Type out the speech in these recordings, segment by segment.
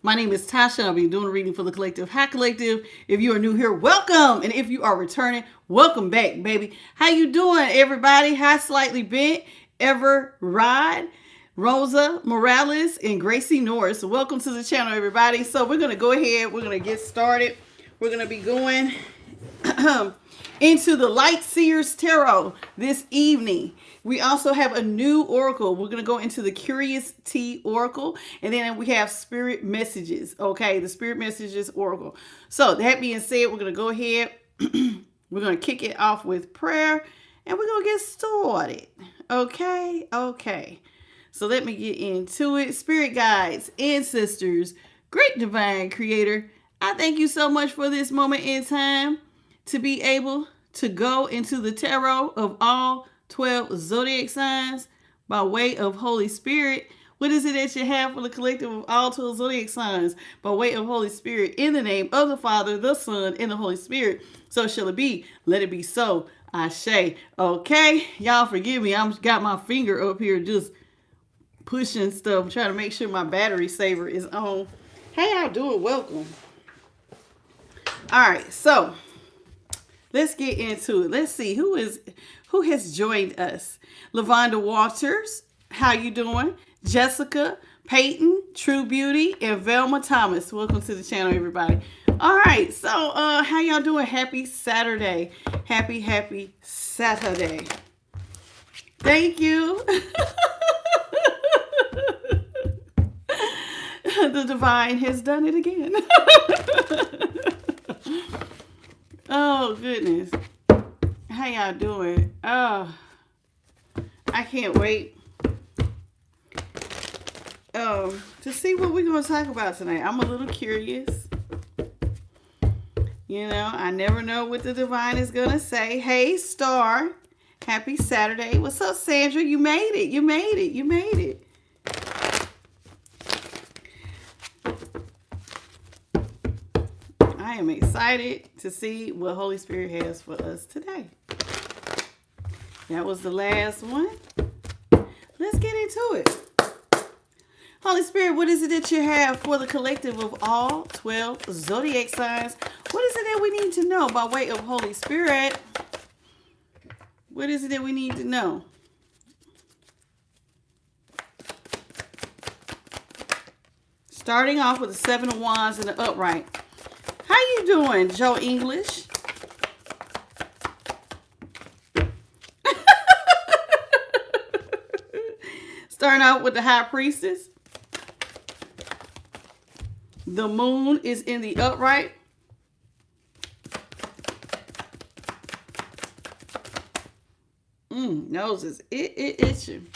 My name is Tasha. I'll be doing a reading for the Collective. Hi, Collective. If you are new here, welcome. And if you are returning, welcome back, baby. How you doing, everybody? Hi, Slightly Bent, Ever Ride, Rosa Morales, and Gracie Norris. So welcome to the channel, everybody. So we're going to go ahead. We're going to get started. We're going to be going into the Light Seers Tarot this evening. We also have a new oracle. We're going to go into the Curious T Oracle. And then we have Spirit Messages. Okay, the Spirit Messages Oracle. So that being said, we're going to go ahead. We're going to kick it off with prayer. And we're going to get started. Okay, okay. So let me get into it. Spirit guides, ancestors, great divine creator, I thank you so much for this moment in time to be able to go into the tarot of all 12 zodiac signs by way of Holy Spirit. What is it that you have for the collective of all 12 zodiac signs by way of Holy Spirit? In the name of the Father, the Son, and the Holy Spirit. So shall it be. Let it be so. Ashe. Okay. Y'all forgive me. I'm got my finger up here just pushing stuff, trying to make sure my battery saver is on. Hey, y'all doing? Welcome. All right. So let's get into it. Let's see who has joined us. Lavonda Waters, how you doing? Jessica, Peyton, True Beauty, and Velma Thomas. Welcome to the channel, everybody. All right, so how y'all doing? Happy Saturday. Happy Saturday. Thank you. The divine has done it again. Oh, goodness. How y'all doing? Oh, I can't wait to see what we're going to talk about tonight. I'm a little curious. You know, I never know what the divine is going to say. Hey, Star. Happy Saturday. What's up, Sandra? You made it. You made it. You made it. I am excited to see what Holy Spirit has for us today. That was the last one. Let's get into it. Holy Spirit, what is it that you have for the collective of all 12 zodiac signs? What is it that we need to know by way of Holy Spirit? What is it that we need to know? Starting off with the Seven of Wands and the upright. How you doing, Joe English? Starting out with the High Priestess. The moon is in the upright. Nose is itching.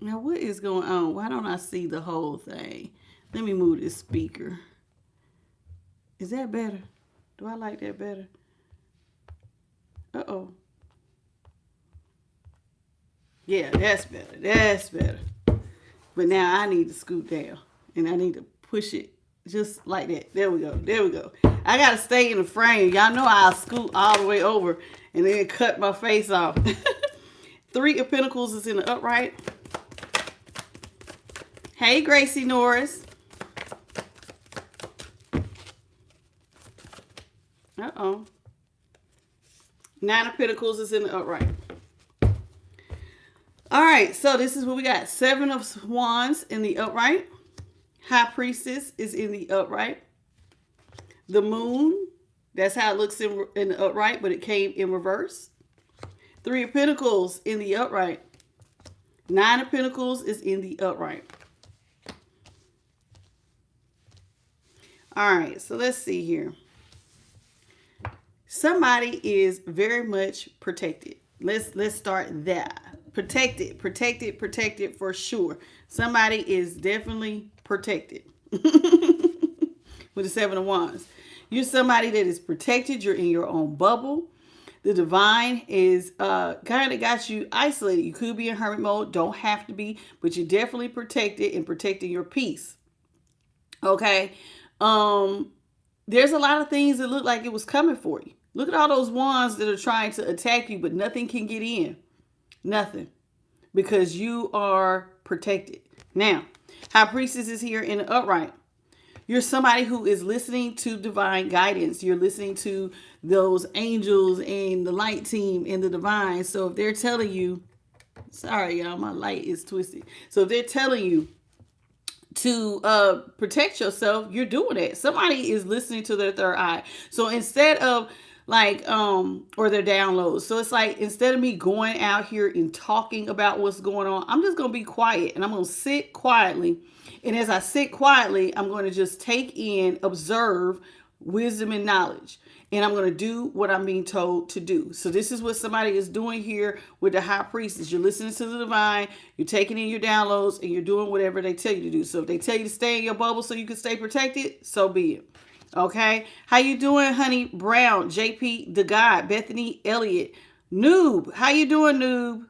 Now, what is going on? Why don't I see the whole thing? Let me move this speaker. Is that better? Do I like that better? Uh-oh. Yeah, that's better. That's better. But now I need to scoot down. And I need to push it just like that. There we go. There we go. I got to stay in the frame. Y'all know I'll scoot all the way over and then cut my face off. Three of Pentacles is in the upright. Hey, Gracie Norris. Uh-oh. Nine of Pentacles is in the upright. All right, so this is what we got. Seven of Wands in the upright. High Priestess is in the upright. The moon, that's how it looks in the upright, but it came in reverse. Three of Pentacles in the upright. Nine of Pentacles is in the upright. All right, so let's see here. Somebody is very much protected. Let's start there. Protected for sure. Somebody is definitely protected. With the Seven of Wands. You're somebody that is protected. You're in your own bubble. The divine is kind of got you isolated. You could be in hermit mode. Don't have to be. But you're definitely protected and protecting your peace. Okay. There's a lot of things that look like it was coming for you. Look at all those wands that are trying to attack you, but nothing can get in. Nothing. Because you are protected. Now, High Priestess is here in the upright. You're somebody who is listening to divine guidance. You're listening to those angels and the light team and the divine. So if they're telling you, sorry, y'all, my light is twisted. So if they're telling you to protect yourself, you're doing it. Somebody is listening to their third eye. So instead of or their downloads. So it's like, instead of me going out here and talking about what's going on, I'm just going to be quiet and I'm going to sit quietly. And as I sit quietly, I'm going to just take in, observe wisdom and knowledge. And I'm going to do what I'm being told to do. So this is what somebody is doing here with the High Priestess. You're listening to the divine, you're taking in your downloads, and you're doing whatever they tell you to do. So if they tell you to stay in your bubble so you can stay protected, so be it. Okay, how you doing, Honey Brown, JP the God, Bethany Elliott, Noob? How you doing, Noob?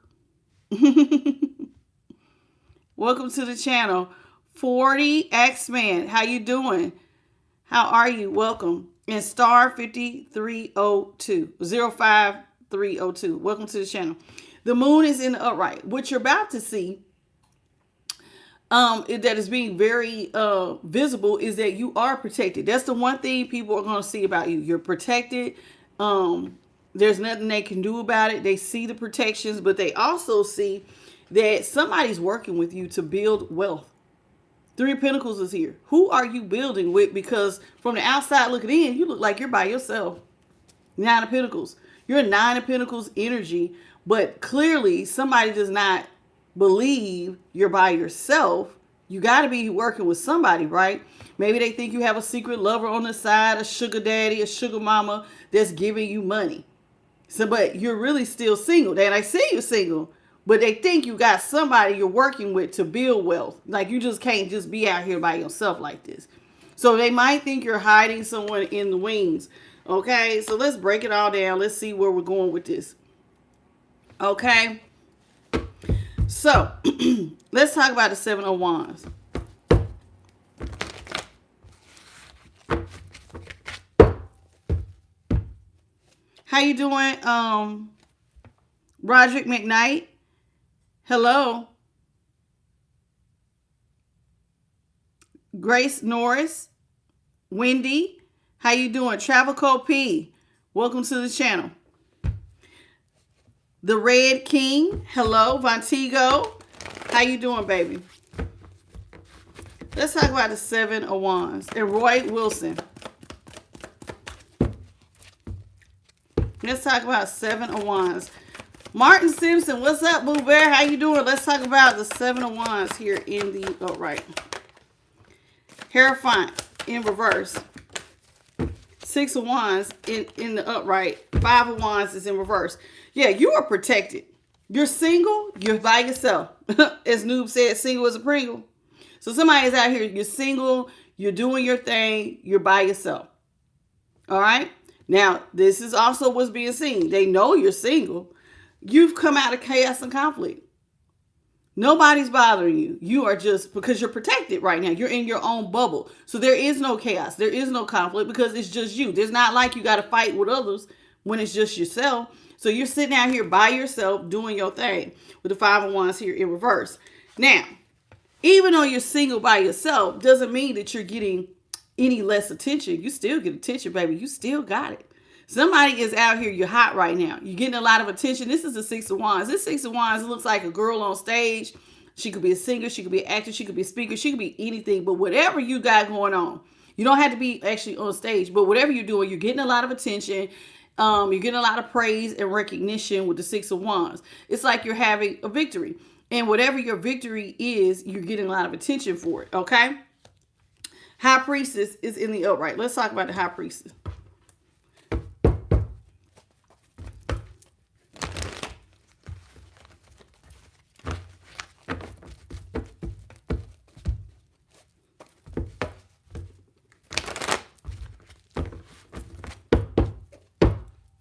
Welcome to the channel. 40 Axman, how you doing? How are you? Welcome. And star 5302 05302. Welcome to the channel. The moon is in the upright. What you're about to see, that is being very visible, is that you are protected. That's the one thing people are going to see about you. You're protected. There's nothing they can do about it. They see the protections, but they also see that somebody's working with you to build wealth. Three of Pentacles is here. Who are you building with? Because from the outside looking in, you look like you're by yourself. Nine of Pentacles. You're a Nine of Pentacles energy, but clearly somebody does not believe you're by yourself. You got to be working with somebody, right? Maybe they think you have a secret lover on the side, a sugar daddy, a sugar mama that's giving you money. So, but you're really still single. And I see you're single, but they think you got somebody you're working with to build wealth. Like, you just can't just be out here by yourself like this. So they might think you're hiding someone in the wings. Okay, so let's break it all down. Let's see where we're going with this. Okay. So, let's talk about the Seven of Wands. How you doing, Roderick McKnight? Hello. Grace Norris. Wendy. How you doing? Travel Code P. Welcome to the channel. The Red King. Hello. Vontigo. How you doing, baby? Let's talk about the Seven of Wands. And Roy Wilson. Let's talk about Seven of Wands. Martin Simpson, what's up, Boo Bear? How you doing? Let's talk about the Seven of Wands here in the upright. Hierophant in reverse. Six of Wands in the upright. Five of Wands is in reverse. Yeah, you are protected. You're single. You're by yourself. As Noob said, single as a Pringle. So somebody is out here. You're single. You're doing your thing. You're by yourself. All right? Now, this is also what's being seen. They know you're single. You've come out of chaos and conflict. Nobody's bothering you. You are just, because you're protected right now. You're in your own bubble. So there is no chaos. There is no conflict because it's just you. There's not like you got to fight with others when it's just yourself. So you're sitting out here by yourself doing your thing with the Five of Wands here in reverse. Now, even though you're single by yourself, doesn't mean that you're getting any less attention. You still get attention, baby. You still got it. Somebody is out here. You're hot right now. You're getting a lot of attention. This is the Six of Wands. This Six of Wands looks like a girl on stage. She could be a singer. She could be an actor. She could be a speaker. She could be anything. But whatever you got going on, you don't have to be actually on stage. But whatever you're doing, you're getting a lot of attention. You're getting a lot of praise and recognition with the Six of Wands. It's like you're having a victory. And whatever your victory is, you're getting a lot of attention for it. Okay? High Priestess is in the upright. Let's talk about the High Priestess.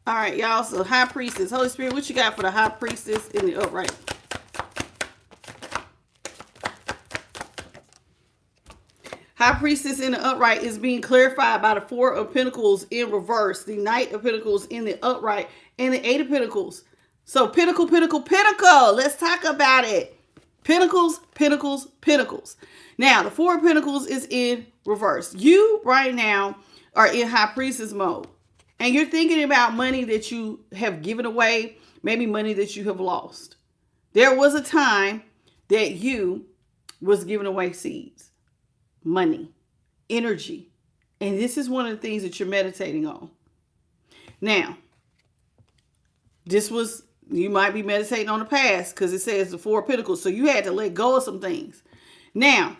All right, y'all. So High Priestess. Holy Spirit, what you got for the High Priestess in the upright? High Priestess in the upright is being clarified by the Four of Pentacles in reverse, the Knight of Pentacles in the upright, and the Eight of Pentacles. So pinnacle, pinnacle, pinnacle. Let's talk about it. Pinnacles, pinnacles, pinnacles. Now, the Four of Pentacles is in reverse. You right now are in High Priestess mode. And you're thinking about money that you have given away, maybe money that you have lost. There was a time that you was giving away seeds, money, energy. And this is one of the things that you're meditating on. Now, you might be meditating on the past because it says the Four of Pentacles. So you had to let go of some things. Now,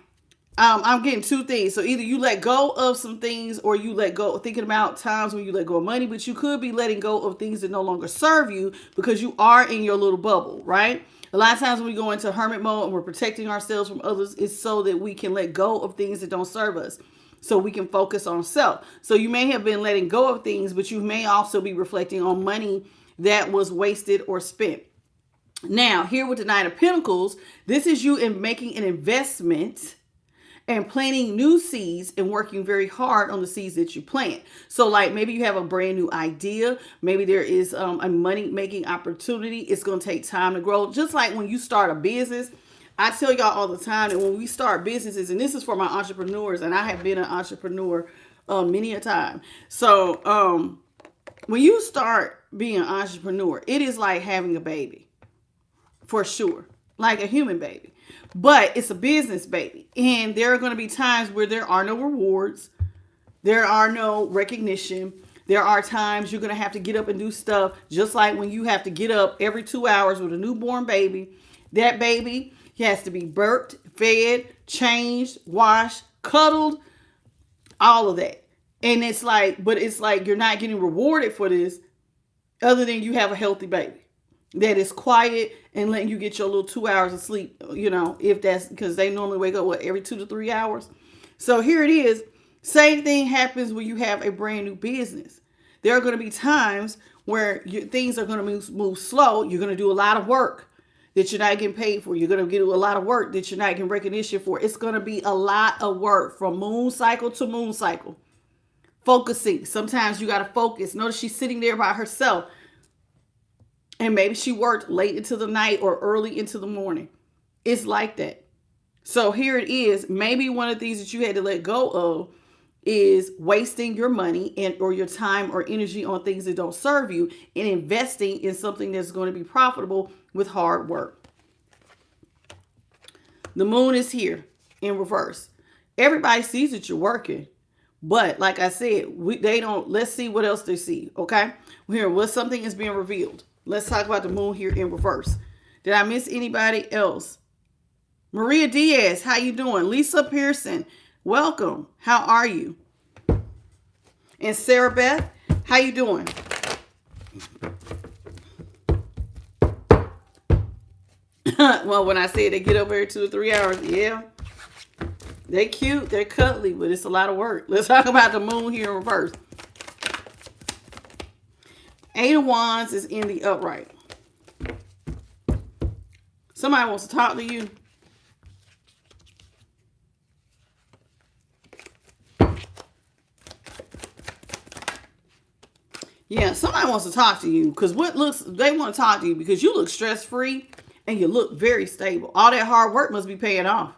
I'm getting two things. So either you let go of some things or you let go, thinking about times when you let go of money, but you could be letting go of things that no longer serve you because you are in your little bubble, right? A lot of times when we go into hermit mode and we're protecting ourselves from others, it's so that we can let go of things that don't serve us. So we can focus on self. So you may have been letting go of things, but you may also be reflecting on money that was wasted or spent. Now, here with the Nine of Pentacles, this is you in making an investment and planting new seeds and working very hard on the seeds that you plant. So like maybe you have a brand new idea. Maybe there is a money-making opportunity. It's going to take time to grow. Just like when you start a business, I tell y'all all the time that when we start businesses, and this is for my entrepreneurs, and I have been an entrepreneur many a time. So when you start being an entrepreneur, it is like having a baby, for sure, like a human baby, but it's a business baby. And there are going to be times where there are no rewards. There are no recognition. There are times you're going to have to get up and do stuff, just like when you have to get up every 2 hours with a newborn baby. That baby has to be burped, fed, changed, washed, cuddled, all of that. And it's like you're not getting rewarded for this other than you have a healthy baby that is quiet and letting you get your little 2 hours of sleep, if that's because they normally wake up, every 2 to 3 hours. So here it is. Same thing happens when you have a brand new business. There are going to be times where things are going to move slow. You're going to do a lot of work that you're not getting paid for. You're going to do a lot of work that you're not getting recognition for. It's going to be a lot of work from moon cycle to moon cycle. Focusing. Sometimes you got to focus. Notice she's sitting there by herself. And maybe she worked late into the night or early into the morning. It's like that. So here it is. Maybe one of the things that you had to let go of is wasting your money or your time or energy on things that don't serve you and investing in something that's going to be profitable with hard work. The moon is here in reverse. Everybody sees that you're working. But like I said, let's see what else they see. Okay. Here, what something is being revealed. Let's talk about the moon here in reverse. Did I miss anybody else? Maria Diaz, how you doing? Lisa Pearson, welcome. How are you? And Sarah Beth, how you doing? Well, when I say they get up every 2 to 3 hours, yeah. They're cute, they're cuddly, but it's a lot of work. Let's talk about the moon here in reverse. Eight of Wands is in the upright. Somebody wants to talk to you. Yeah, somebody wants to talk to you because they want to talk to you because you look stress-free and you look very stable. All that hard work must be paying off.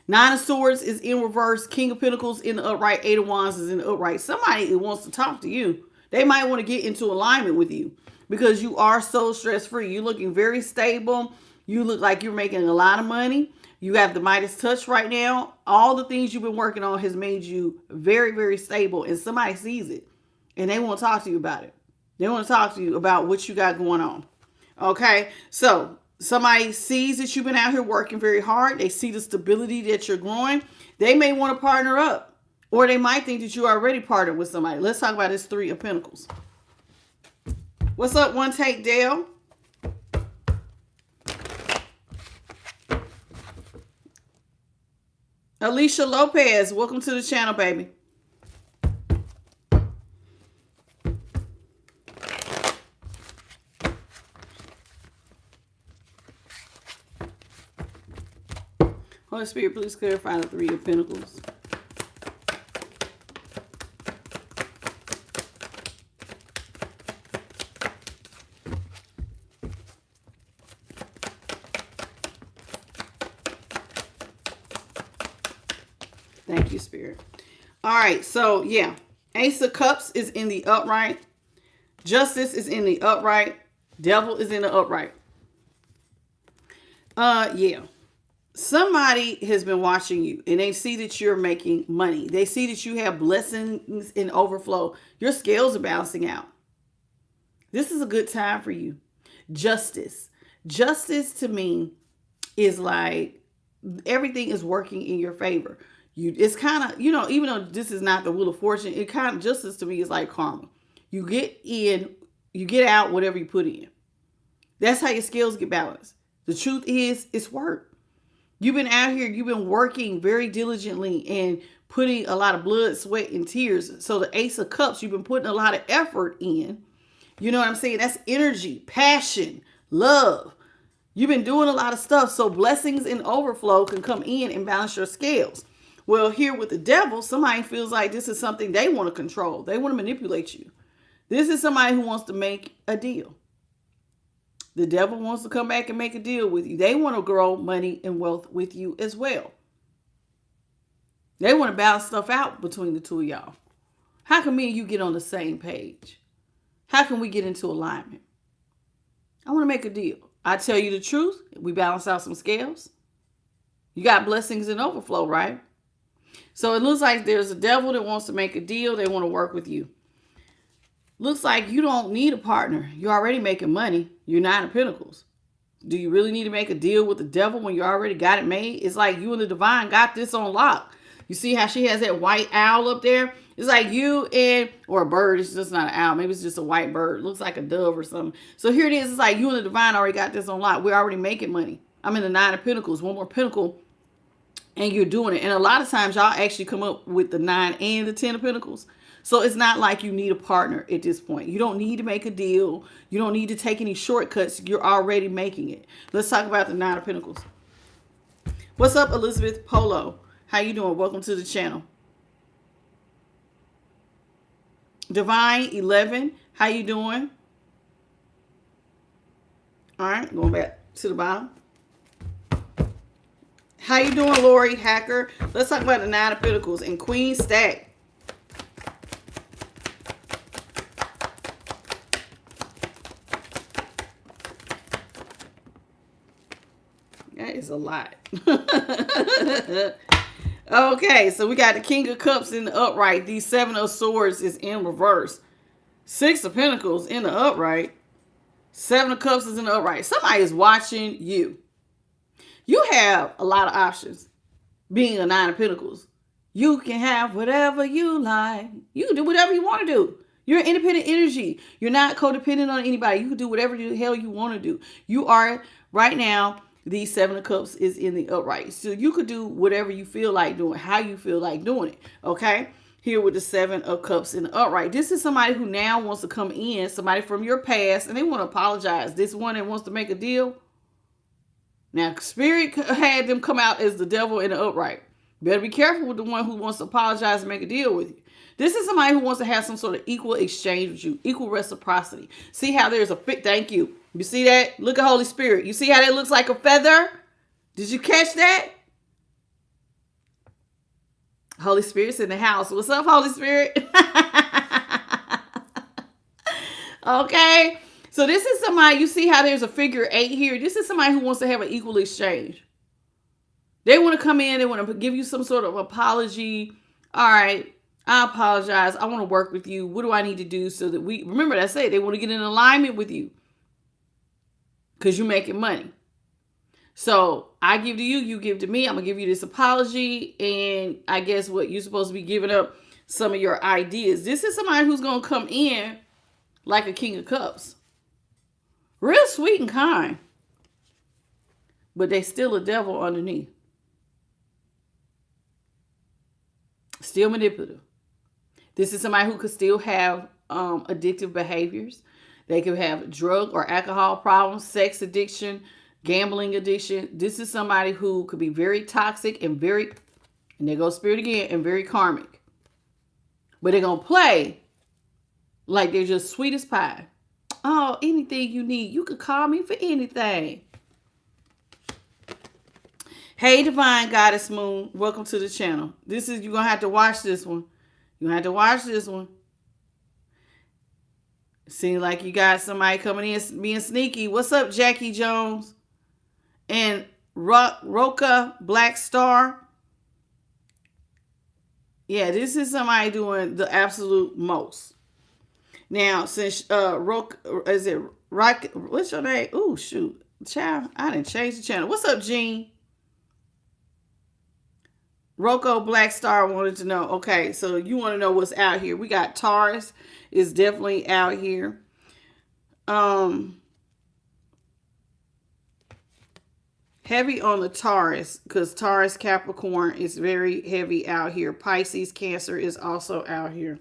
Nine of Swords is in reverse. King of Pentacles in the upright. Eight of Wands is in the upright. Somebody wants to talk to you. They might want to get into alignment with you because you are so stress-free. You're looking very stable. You look like you're making a lot of money. You have the Midas touch right now. All the things you've been working on has made you very, very stable. And somebody sees it and they want to talk to you about it. They want to talk to you about what you got going on. Okay. So somebody sees that you've been out here working very hard. They see the stability that you're growing. They may want to partner up. Or they might think that you already partnered with somebody. Let's talk about this Three of Pentacles. What's up, One Take Dale? Alicia Lopez, welcome to the channel, baby. Holy Spirit, please clarify the Three of Pentacles. Thank you, Spirit. All right. So, yeah. Ace of Cups is in the upright. Justice is in the upright. Devil is in the upright. Yeah. Somebody has been watching you and they see that you're making money. They see that you have blessings in overflow. Your scales are balancing out. This is a good time for you. Justice. Justice to me is like everything is working in your favor. It's kind of, even though this is not the wheel of fortune, it kind of, justice to me is like karma. You get in, you get out whatever you put in. That's how your scales get balanced. The truth is, it's work. You've been out here, you've been working very diligently and putting a lot of blood, sweat, and tears. So the Ace of Cups, you've been putting a lot of effort in. You know what I'm saying? That's energy, passion, love. You've been doing a lot of stuff. So blessings and overflow can come in and balance your scales. Well, here with the devil, somebody feels like this is something they want to control. They want to manipulate you. This is somebody who wants to make a deal. The devil wants to come back and make a deal with you. They want to grow money and wealth with you as well. They want to balance stuff out between the two of y'all. How can me and you get on the same page? How can we get into alignment? I want to make a deal. I tell you the truth. We balance out some scales. You got blessings and overflow, right? So it looks like there's a devil that wants to make a deal. They want to work with you. Looks like you don't need a partner. You're already making money. You're Nine of Pentacles. Do you really need to make a deal with the devil when you already got it made? It's like you and the divine got this on lock. You see how she has that white owl up there? It's like you and, or a bird. It's just not an owl. Maybe it's just a white bird. It looks like a dove or something. So here it is. It's like you and the divine already got this on lock. We're already making money. I'm in the Nine of Pentacles. One more pentacle. And you're doing it. And a lot of times y'all actually come up with the 9 and the 10 of Pentacles. So it's not like you need a partner at this point. You don't need to make a deal. You don't need to take any shortcuts. You're already making it. Let's talk about the 9 of Pentacles. What's up, Elizabeth Polo? How you doing? Welcome to the channel. Divine 11. How you doing? All right, going back to the bottom. How you doing, Lori Hacker? Let's talk about the 9 of Pentacles and Queen Stack. That is a lot. Okay, so we got the King of Cups in the upright. The 7 of Swords is in reverse. 6 of Pentacles in the upright. 7 of Cups is in the upright. Somebody is watching you. You have a lot of options. Being a 9 of Pentacles, you can have whatever you like. You can do whatever you want to do. You're an independent energy. You're not codependent on anybody. You can do whatever the hell you want to do. You are, right now, the 7 of Cups is in the upright. So you could do whatever you feel like doing, how you feel like doing it. Okay? Here with the 7 of Cups in the upright. This is somebody who now wants to come in, somebody from your past, and they want to apologize. This one that wants to make a deal. Now, Spirit had them come out as the devil in the upright. Better be careful with the one who wants to apologize and make a deal with you. This is somebody who wants to have some sort of equal exchange with you, equal reciprocity. See how there's a fit? Thank you. You see that? Look at Holy Spirit. You see how that looks like a feather? Did you catch that? Holy Spirit's in the house. What's up, Holy Spirit? Okay. So this is somebody, you see how there's a figure 8 here? This is somebody who wants to have an equal exchange. They want to come in, they want to give you some sort of apology. All right, I apologize. I want to work with you. What do I need to do so that we, remember I said, they want to get in alignment with you because you're making money. So I give to you, you give to me. I'm going to give you this apology. And I guess what you're supposed to be giving up some of your ideas. This is somebody who's going to come in like a King of Cups. Real sweet and kind. But they still a devil underneath. Still manipulative. This is somebody who could still have addictive behaviors. They could have drug or alcohol problems, sex addiction, gambling addiction. This is somebody who could be very toxic and very, and there goes Spirit again, and very karmic. But they're going to play like they're just sweet as pie. Oh, anything you need. You could call me for anything. Hey, Divine Goddess Moon. Welcome to the channel. You're going to have to watch this one. You're going to have to watch this one. Seems like you got somebody coming in being sneaky. What's up, Jackie Jones? And Roka Black Star. Yeah, this is somebody doing the absolute most. Now, since Roka, is it Rock? What's your name? Oh, shoot. Child, I didn't change the channel. What's up, Gene? Rocco Black Star wanted to know. Okay, so you want to know what's out here. We got Taurus is definitely out here. Heavy on the Taurus, because Taurus Capricorn is very heavy out here. Pisces Cancer is also out here.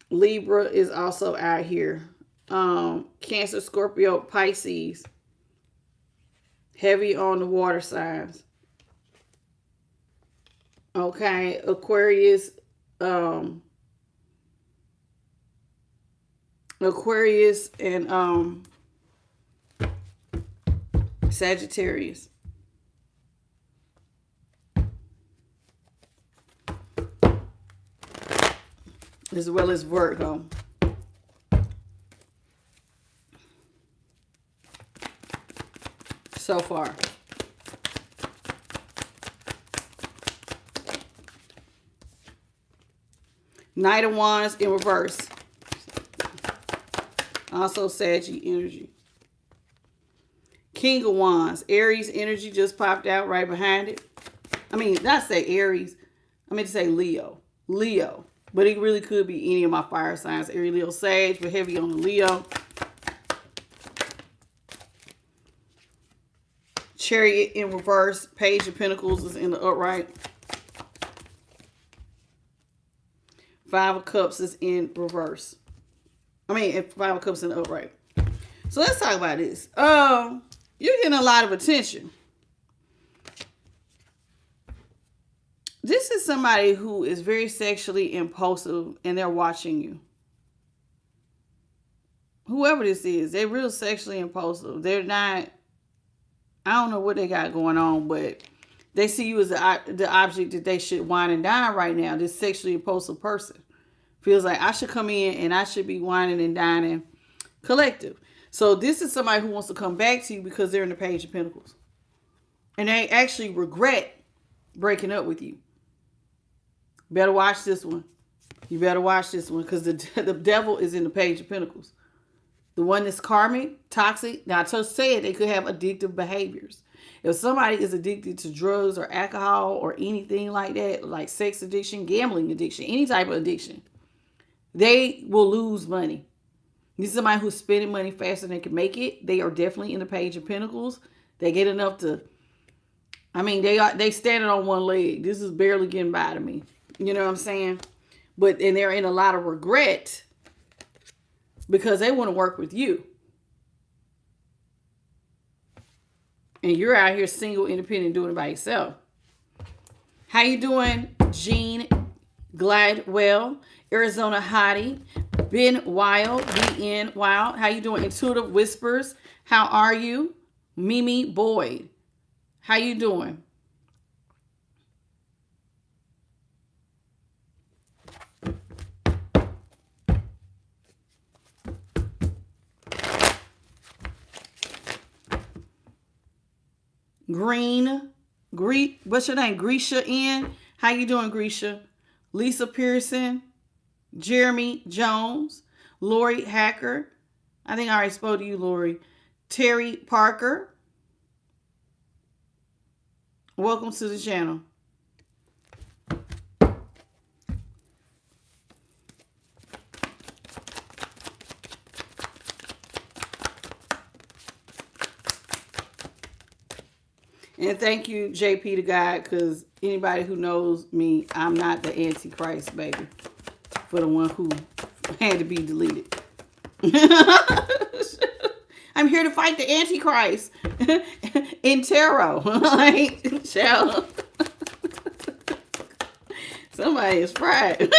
Libra is also out here. Cancer, Scorpio, Pisces. Heavy on the water signs. Okay, Aquarius, and Sagittarius. As well as Virgo. So far. Knight of Wands in reverse. Also Saggy energy. King of Wands. Aries energy just popped out right behind it. I mean, not say Aries. I meant to say Leo. Leo. But it really could be any of my fire signs. Aries, Leo, Sage, but heavy on the Leo. Chariot in reverse. Page of Pentacles is in the upright. Five of Cups is in reverse. I mean, Five of Cups in the upright. So let's talk about this. You're getting a lot of attention. This is somebody who is very sexually impulsive and they're watching you. Whoever this is, they're real sexually impulsive. They're not, I don't know what they got going on, but they see you as the object that they should wine and dine right now. This sexually impulsive person feels like I should come in and I should be whining and dining collective. So this is somebody who wants to come back to you because they're in the Page of Pentacles. And they actually regret breaking up with you. Better watch this one. You better watch this one because the devil is in the Page of Pentacles. The one that's karmic, toxic. Now, I just said they could have addictive behaviors. If somebody is addicted to drugs or alcohol or anything like that, like sex addiction, gambling addiction, any type of addiction, they will lose money. This is somebody who's spending money faster than they can make it. They are definitely in the Page of Pentacles. They get enough to, I mean, they standing on one leg. This is barely getting by to me. You know what I'm saying? And they're in a lot of regret because they want to work with you. And you're out here single, independent, doing it by yourself. How you doing, Jean Gladwell, Arizona Hottie, Ben Wild, BN Wild. How you doing, Intuitive Whispers? How are you? Mimi Boyd. How you doing? What's your name? Grisha N. How you doing, Grisha? Lisa Pearson, Jeremy Jones, Lori Hacker. I think I already spoke to you, Lori. Terry Parker. Welcome to the channel. And thank you, JP the God, because anybody who knows me, I'm not the Antichrist, baby. For the one who had to be deleted. I'm here to fight the Antichrist in tarot. Like, shall somebody is fried.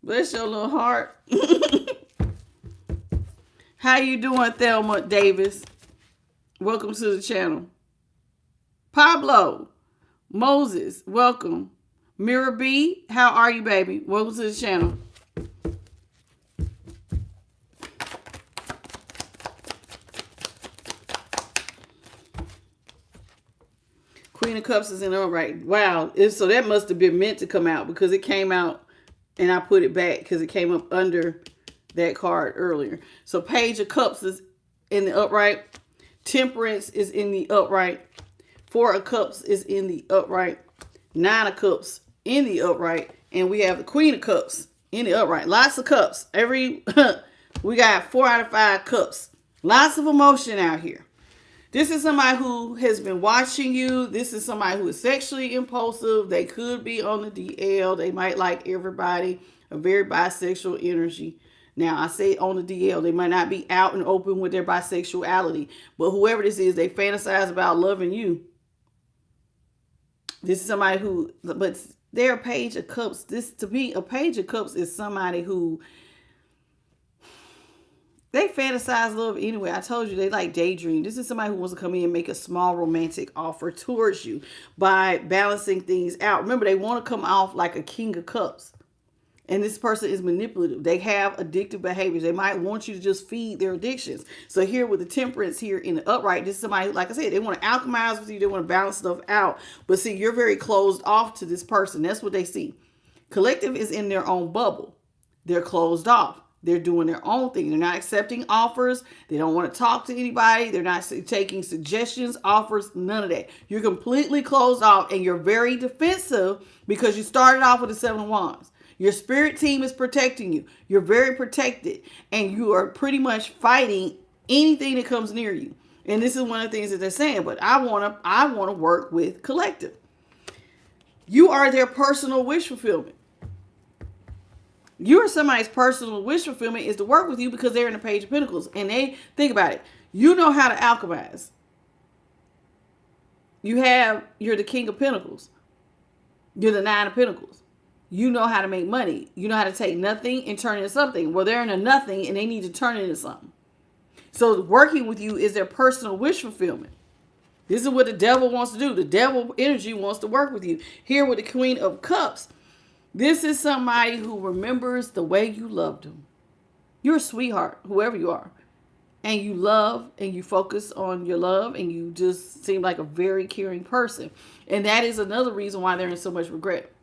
Bless your little heart. How you doing, Thelma Davis? welcome to the channel. Pablo, Moses, welcome. Mira B, how are you, baby? Welcome to the channel. Queen of Cups is in the upright. Wow. So that must have been meant to come out, because it came out and I put it back because it came up under that card earlier. So Page of Cups is in the upright. Temperance is in the upright. Four of Cups is in the upright. Nine of Cups in the upright. And we have the Queen of Cups in the upright. Lots of cups. We got 4 out of 5 cups. Lots of emotion out here. This is somebody who has been watching you. This is somebody who is sexually impulsive. They could be on the DL. They might like everybody. A very bisexual energy. Now, I say on the DL. They might not be out and open with their bisexuality. But whoever this is, they fantasize about loving you. This is somebody who, but they're a Page of Cups. This, to me, a Page of Cups is somebody who, they fantasize love anyway. I told you they like daydream. This is somebody who wants to come in and make a small romantic offer towards you by balancing things out. Remember, they want to come off like a King of Cups. And this person is manipulative. They have addictive behaviors. They might want you to just feed their addictions. So here with the Temperance here in the upright, this is somebody, like I said, they want to alchemize with you. They want to balance stuff out. But see, you're very closed off to this person. That's what they see. Collective is in their own bubble. They're closed off. They're doing their own thing. They're not accepting offers. They don't want to talk to anybody. They're not taking suggestions, offers, none of that. You're completely closed off, and you're very defensive because you started off with the 7 of Wands. Your spirit team is protecting you. You're very protected, and you are pretty much fighting anything that comes near you. And this is one of the things that they're saying, but I want to work with collective. You are their personal wish fulfillment. You are somebody's personal wish fulfillment is to work with you because they're in the Page of Pentacles. And they, think about it, you know how to alchemize. You're the King of Pentacles. You're the 9 of Pentacles. You know how to make money. You know how to take nothing and turn it into something. Well, they're in a nothing and they need to turn it into something. So working with you is their personal wish fulfillment. This is what the devil wants to do. The devil energy wants to work with you. Here with the Queen of Cups, this is somebody who remembers the way you loved them. You're a sweetheart, whoever you are. And you love and you focus on your love and you just seem like a very caring person. And that is another reason why they're in so much regret.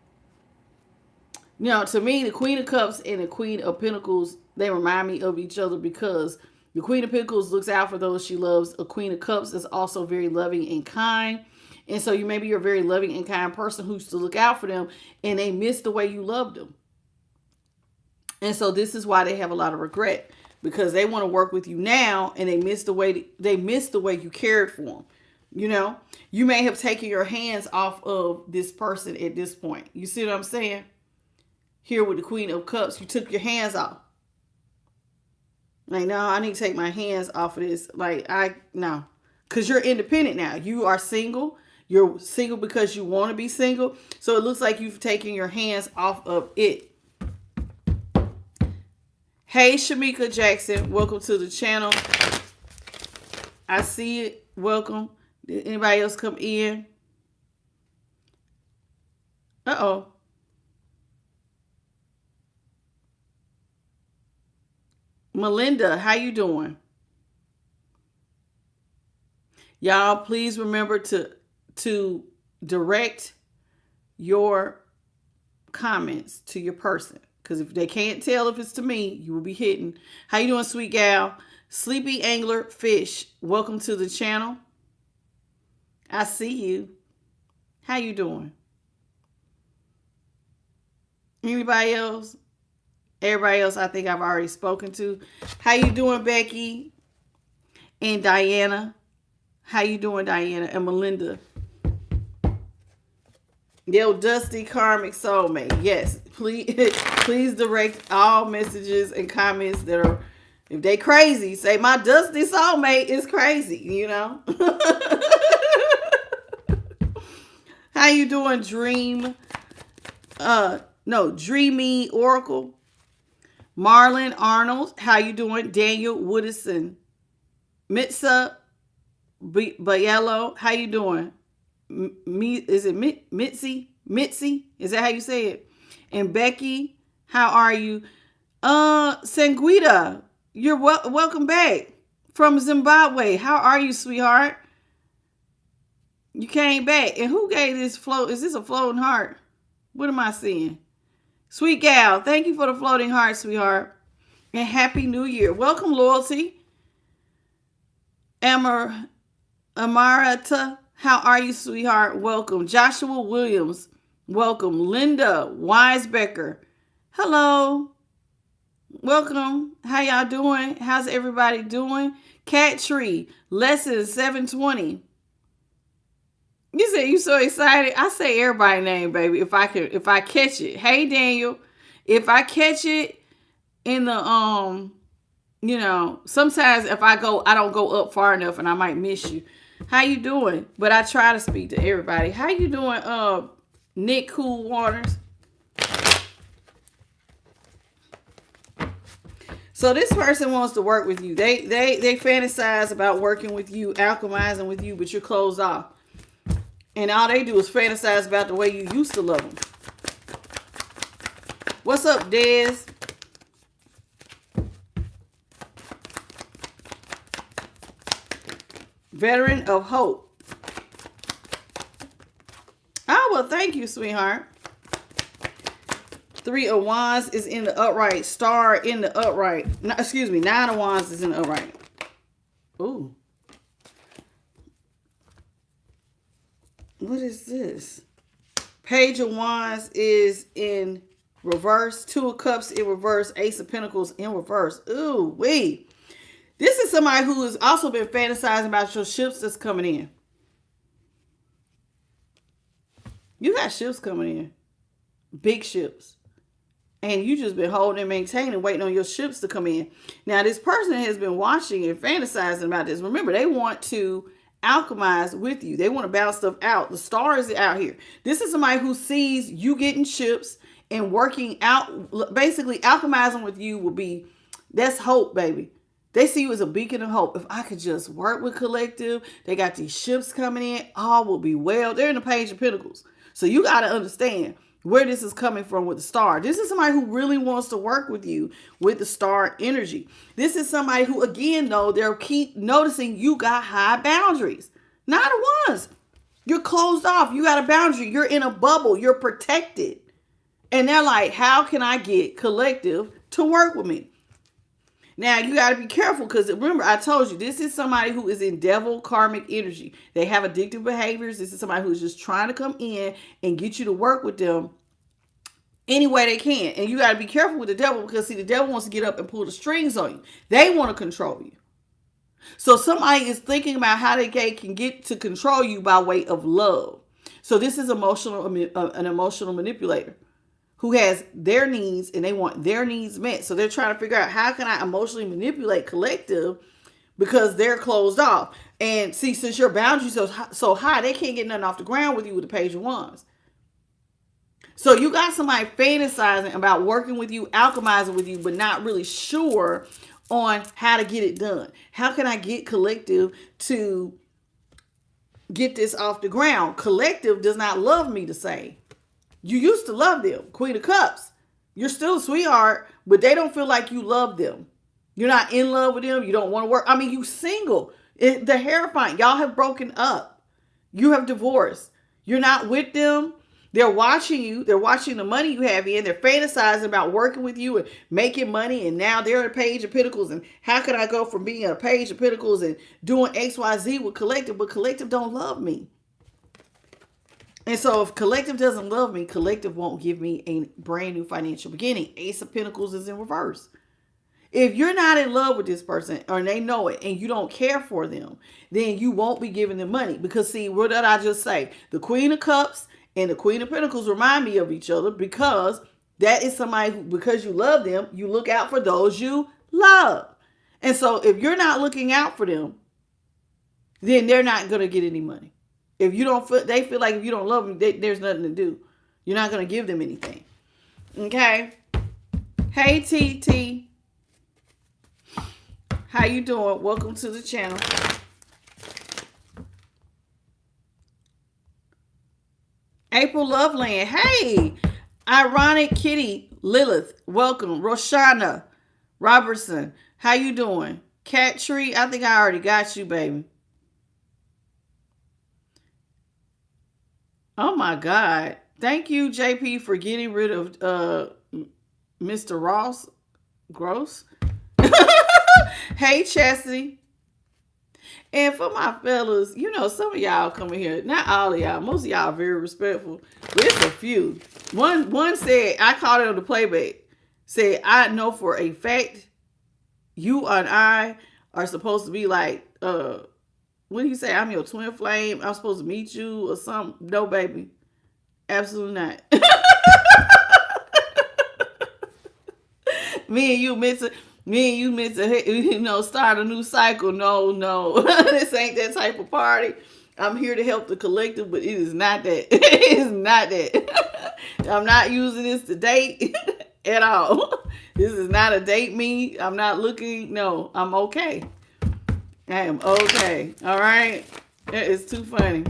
You know, to me, the Queen of Cups and the Queen of Pentacles, they remind me of each other because the Queen of Pentacles looks out for those she loves. A Queen of Cups is also very loving and kind. And so maybe you're a very loving and kind person who's to look out for them and they miss the way you loved them. And so this is why they have a lot of regret because they want to work with you now and they miss the way you cared for them. You know, you may have taken your hands off of this person at this point. You see what I'm saying? Here with the Queen of Cups, you took your hands off. Like, no, I need to take my hands off of this. Like, no. Because you're independent now. You are single. You're single because you want to be single. So it looks like you've taken your hands off of it. Hey, Shamika Jackson. Welcome to the channel. I see it. Welcome. Did anybody else come in? Uh-oh. Melinda, how you doing? Y'all, please remember to direct your comments to your person. Because if they can't tell if it's to me, you will be hitting. How you doing, sweet gal? Sleepy Angler Fish, welcome to the channel. I see you. How you doing? Anybody else? Everybody else I think I've already spoken to. How you doing, Becky? And Diana. How you doing, Diana? And Melinda. Yo, Dusty Karmic Soulmate. Yes, please direct all messages and comments that are, if they crazy, say my Dusty Soulmate is crazy, you know? How you doing, Dreamy Oracle? Marlon Arnold, how you doing? Daniel Woodison. Mitsa Yellow, how you doing? Is it Mitzi? Mitzi? Is that how you say it? And Becky, how are you? Sanguita, you're welcome back from Zimbabwe. How are you, sweetheart? You came back. And who gave this float? Is this a floating heart? What am I seeing? Sweet gal, thank you for the floating heart, sweetheart. And Happy New Year. Welcome, Loyalty. Amarata, how are you, sweetheart? Welcome. Joshua Williams, welcome. Linda Weisbecker, hello. Welcome. How y'all doing? How's everybody doing? Cat Tree, lesson 720. You say you so excited. I say everybody's name, baby, if I catch it. Hey, Daniel, if I catch it in the sometimes if I don't go up far enough and I might miss you. How you doing? But I try to speak to everybody. How you doing, Nick Cool Waters? So this person wants to work with you. They fantasize about working with you, alchemizing with you, but you're closed off. And all they do is fantasize about the way you used to love them. What's up, Dez? Veteran of Hope. Oh, well, thank you, sweetheart. 3 of Wands is in the upright. Star in the upright. No, excuse me. 9 of Wands is in the upright. Ooh. What is this? Page of Wands is in reverse. 2 of Cups in reverse. Ace of Pentacles in reverse. Ooh, wait. This is somebody who has also been fantasizing about your ships that's coming in. You got ships coming in. Big ships. And you just been holding and maintaining, waiting on your ships to come in. Now, this person has been watching and fantasizing about this. Remember, they want to alchemize with you. They want to balance stuff out. The star is out here. This is somebody who sees you getting ships and working out. Basically, alchemizing with you will be, that's hope, baby. They see you as a beacon of hope. If I could just work with Collective, they got these ships coming in, all will be well. They're in the Page of Pentacles. So you got to understand where this is coming from with the star. This is somebody who really wants to work with you with the star energy. This is somebody who, again, though, they'll keep noticing you got high boundaries. Not the ones. You're closed off. You got a boundary. You're in a bubble. You're protected. And they're like, how can I get Collective to work with me? Now, you got to be careful because remember, I told you, this is somebody who is in devil karmic energy. They have addictive behaviors. This is somebody who's just trying to come in and get you to work with them any way they can. And you got to be careful with the devil because, see, the devil wants to get up and pull the strings on you. They want to control you. So somebody is thinking about how they can get to control you by way of love. So this is an emotional manipulator who has their needs and they want their needs met. So they're trying to figure out, how can I emotionally manipulate Collective because they're closed off. And see, since your boundaries are so high, they can't get nothing off the ground with you with the Page of Wands. So you got somebody fantasizing about working with you, alchemizing with you, but not really sure on how to get it done. How can I get Collective to get this off the ground? Collective does not love me to say. You used to love them. Queen of Cups. You're still a sweetheart, but they don't feel like you love them. You're not in love with them. You don't want to work. I mean, you single. The Hierophant. Y'all have broken up. You have divorced. You're not with them. They're watching you. They're watching the money you have in. They're fantasizing about working with you and making money. And now they're at a Page of Pentacles. And how can I go from being a Page of Pentacles and doing XYZ with Collective, but Collective don't love me? And so if Collective doesn't love me, Collective won't give me a brand new financial beginning. Ace of Pentacles is in reverse. If you're not in love with this person or they know it and you don't care for them, then you won't be giving them money. Because see, what did I just say? The Queen of Cups and the Queen of Pentacles remind me of each other because that is somebody who, because you love them, you look out for those you love. And so if you're not looking out for them, then they're not going to get any money. If you don't feel, they feel like if you don't love them, there's nothing to do. You're not going to give them anything. Okay. Hey, TT. How you doing? Welcome to the channel. April Loveland. Hey. Ironic Kitty Lilith. Welcome. Roshana Robertson. How you doing? Cat Tree. I think I already got you, baby. Oh my God. Thank you, JP, for getting rid of Mr. Ross Gross. Hey, Chastity. And for my fellas, you know, some of y'all come in here, not all of y'all, most of y'all are very respectful, but it's a few. One said, I called it on the playback, said, I know for a fact you and I are supposed to be like, what do you say? I'm your twin flame. I'm supposed to meet you or something. No, baby. Absolutely not. Me and you meant to start a new cycle. No. This ain't that type of party. I'm here to help the collective, but it is not that. It is not that. I'm not using this to date at all. This is not a date me. I'm not looking. No, I'm okay. I am okay. All right. That is too funny.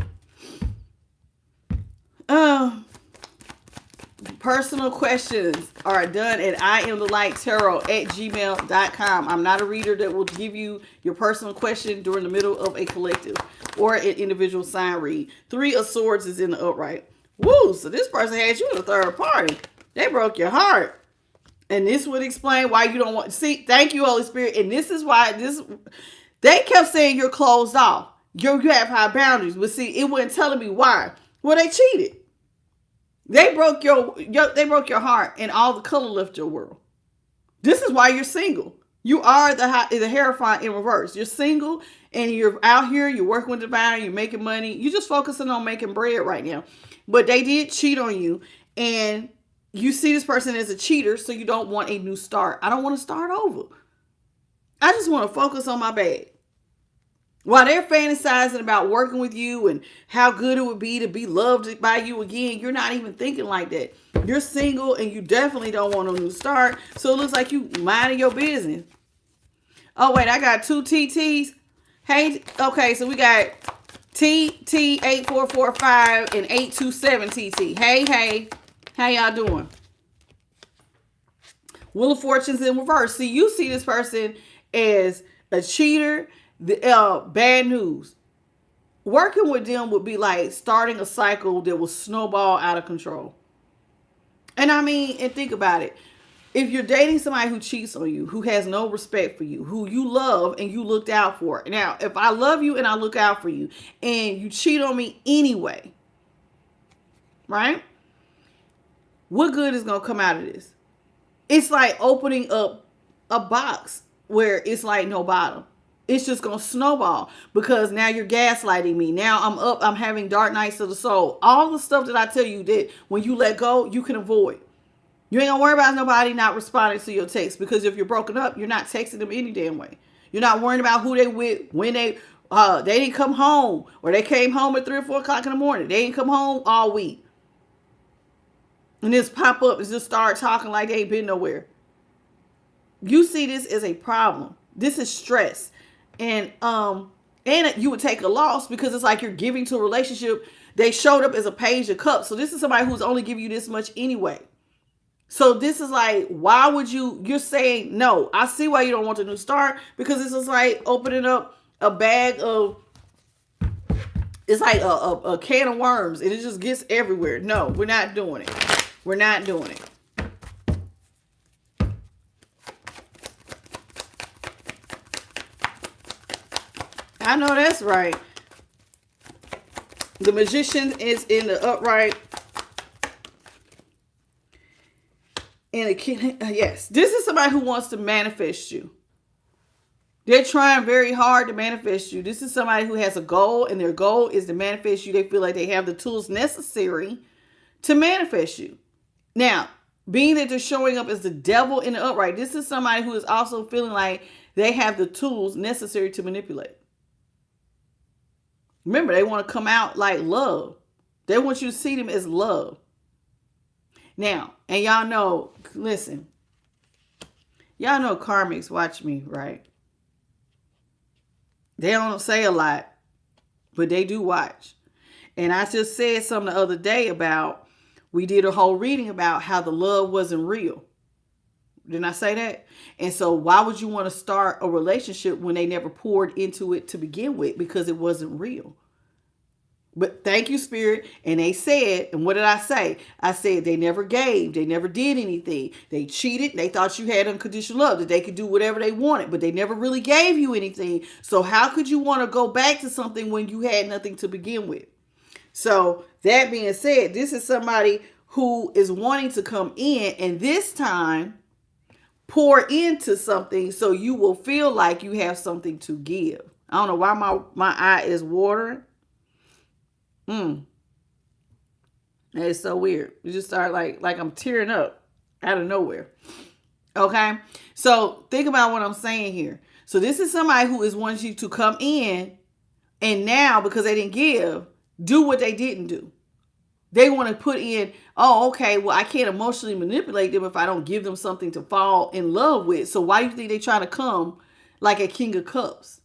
Personal questions are done at IamTheLightTarot@gmail.com. I'm not a reader that will give you your personal question during the middle of a collective or an individual sign read. 3 of Swords is in the upright. Woo! So this person had you in a third party. They broke your heart. And this would explain why you don't want... See, thank you, Holy Spirit. And this is why they kept saying you're closed off. You have high boundaries. But see, it wasn't telling me why. Well, they cheated. They broke your heart, and all the color left your world. This is why you're single. You are the Hierophant in reverse. You're single, and you're out here. You're working with divine. You're making money. You're just focusing on making bread right now. But they did cheat on you, and you see this person as a cheater, so you don't want a new start. I don't want to start over. I just want to focus on my bag. While they're fantasizing about working with you and how good it would be to be loved by you again, you're not even thinking like that. You're single and you definitely don't want a new start. So it looks like you minding your business. Oh, wait, I got 2 TTs. Hey, okay, so we got TT8445 and 827 TT. Hey, how y'all doing? Wheel of Fortune's in reverse. See, you see this person as a cheater. Bad news. Working with them would be like starting a cycle that will snowball out of control. And I mean, and think about it. If you're dating somebody who cheats on you, who has no respect for you, who you love and you looked out for. Now, if I love you and I look out for you and you cheat on me anyway, right? What good is going to come out of this? It's like opening up a box where it's like no bottom. It's just going to snowball because now you're gaslighting me. Now I'm having dark nights of the soul. All the stuff that I tell you that when you let go, you can avoid. You ain't going to worry about nobody not responding to your text because if you're broken up, you're not texting them any damn way. You're not worrying about who they with, when they didn't come home or they came home at 3 or 4 o'clock in the morning. They didn't come home all week. And just pop up and just start talking like they ain't been nowhere. You see this as a problem. This is stress. And you would take a loss because it's like you're giving to a relationship. They showed up as a page of cups. So this is somebody who's only giving you this much anyway. So this is like, why would you're saying no? I see why you don't want a new start because this is like opening up a bag of, it's like a can of worms and it just gets everywhere. No, we're not doing it. We're not doing it. I know that's right. The Magician is in the upright. And yes, this is somebody who wants to manifest you. They're trying very hard to manifest you. This is somebody who has a goal, and their goal is to manifest you. They feel like they have the tools necessary to manifest you. Now, being that they're showing up as the devil in the upright, this is somebody who is also feeling like they have the tools necessary to manipulate. Remember, they want to come out like love. They want you to see them as love. Now, and y'all know, listen, y'all know karmics watch me, right? They don't say a lot, but they do watch. And I just said something the other day about, we did a whole reading about how the love wasn't real. Didn't I say that? And so why would you want to start a relationship when they never poured into it to begin with? Because it wasn't real. But thank you, Spirit. And they said, and what did I say? I said they never gave. They never did anything. They cheated. They thought you had unconditional love, that they could do whatever they wanted, but they never really gave you anything. So how could you want to go back to something when you had nothing to begin with? So that being said, this is somebody who is wanting to come in and this time pour into something so you will feel like you have something to give. I don't know why my eye is watering. That is so weird. You just start like I'm tearing up out of nowhere. Okay? So think about what I'm saying here. So this is somebody who is wanting you to come in, and now because they didn't give, do what they didn't do. They want to put in, oh, okay, well, I can't emotionally manipulate them if I don't give them something to fall in love with. So why do you think they try to come like a King of Cups?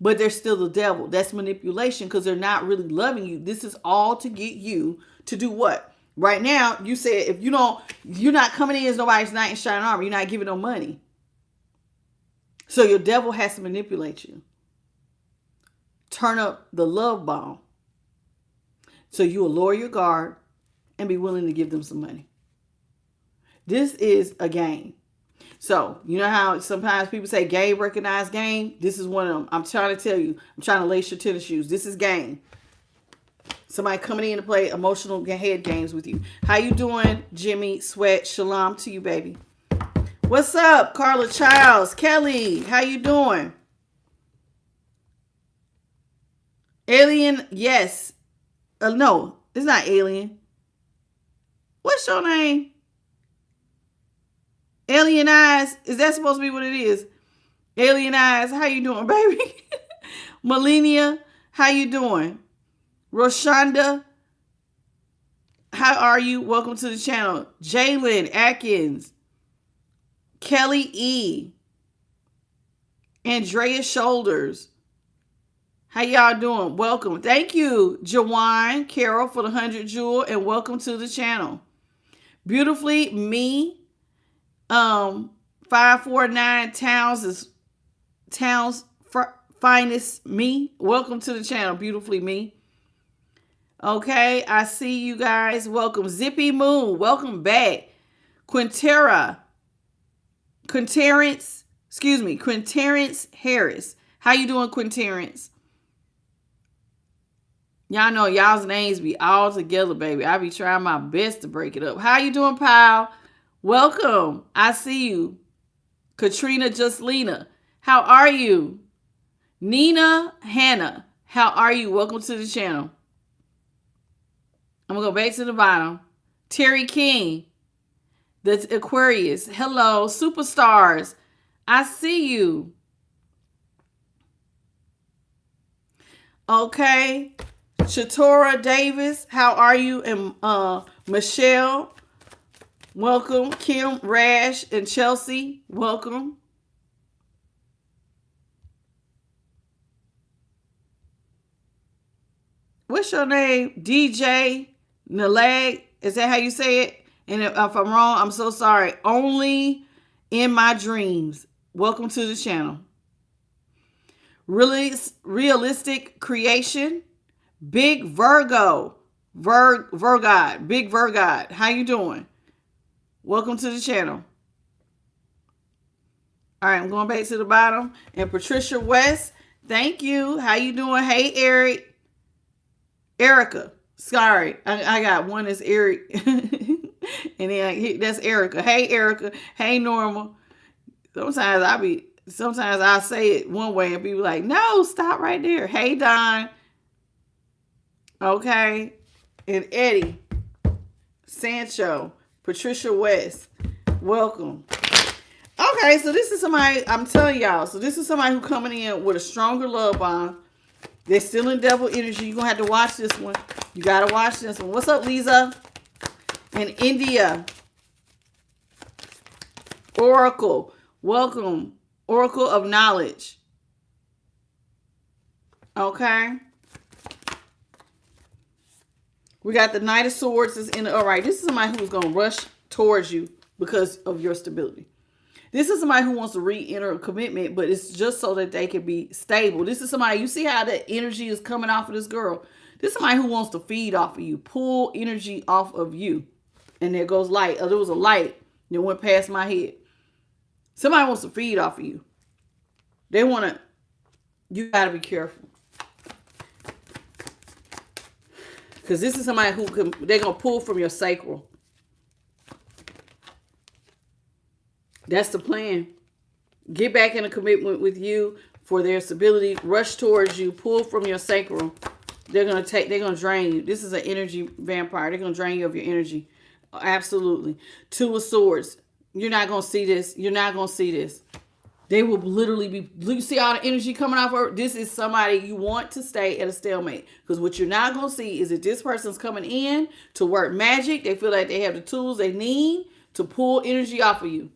But they're still the devil. That's manipulation because they're not really loving you. This is all to get you to do what? Right now, you said if you're not coming in as nobody's knight in shining armor. You're not giving no money. So your devil has to manipulate you. Turn up the love bomb. So you will lower your guard and be willing to give them some money. This is a game. So, you know how sometimes people say game recognize game? This is one of them. I'm trying to tell you. I'm trying to lace your tennis shoes. This is game. Somebody coming in to play emotional head games with you. How you doing, Jimmy Sweat? Shalom to you, baby. What's up, Carla Childs? Kelly, how you doing? Alien, yes. No, it's not Alien. What's your name? Alien Eyes. Is that supposed to be what it is? Alien Eyes. How you doing, baby? Melania, how you doing? Roshonda, how are you? Welcome to the channel. Jalen Atkins. Kelly E. Andrea Shoulders. How y'all doing? Welcome. Thank you, Jawan Carol, for the 100 jewel, and welcome to the channel. Beautifully Me, 549 Towns Finest Me. Welcome to the channel, Beautifully Me. Okay, I see you guys. Welcome. Zippy Moon, welcome back. Quinterence Harris. How you doing, Quinterence? Y'all know y'all's names be all together, baby. I be trying my best to break it up. How you doing, pal? Welcome. I see you. Katrina Justlina. How are you? Nina Hannah. How are you? Welcome to the channel. I'm going to go back to the bottom. Terry King. That's Aquarius. Hello, superstars. I see you. Okay. Chatora Davis, how are you? And Michelle, welcome. Kim Rash and Chelsea, welcome. What's your name? DJ Nalag, is that how you say it? And if I'm wrong, I'm so sorry. Only in my dreams. Welcome to the channel. Really realistic creation. Big Virgo. Virgod. Big Virgod. How you doing? Welcome to the channel. All right, I'm going back to the bottom. And Patricia West, thank you. How you doing? Hey, Erica. Sorry, I got one that's Eric. And then that's Erica. Hey, Erica. Hey, Norma. Sometimes I say it one way and people like, no, stop right there. Hey, Don. Okay. And Eddie. Sancho. Patricia West. Welcome. Okay, so this is somebody, I'm telling y'all, so this is somebody who coming in with a stronger love bond. They're still in devil energy. You're going to have to watch this one. You got to watch this one. What's up, Lisa? And India. Oracle. Welcome. Oracle of Knowledge. Okay. We got the Knight of Swords is in the upright. This is somebody who's going to rush towards you because of your stability. This is somebody who wants to re-enter a commitment, but it's just so that they can be stable. This is somebody, you see how the energy is coming off of this girl? This is somebody who wants to feed off of you, pull energy off of you. And there goes light. There was a light that went past my head. Somebody wants to feed off of you. They want to, you got to be careful. Because this is somebody who can, they're going to pull from your sacral. That's the plan. Get back in a commitment with you for their stability. Rush towards you. Pull from your sacral. They're going to drain you. This is an energy vampire. They're going to drain you of your energy. Absolutely. Two of Swords. You're not going to see this. You're not going to see this. They will literally be, you see all the energy coming off her? This is somebody you want to stay at a stalemate. Because what you're not going to see is that this person's coming in to work magic. They feel like they have the tools they need to pull energy off of you.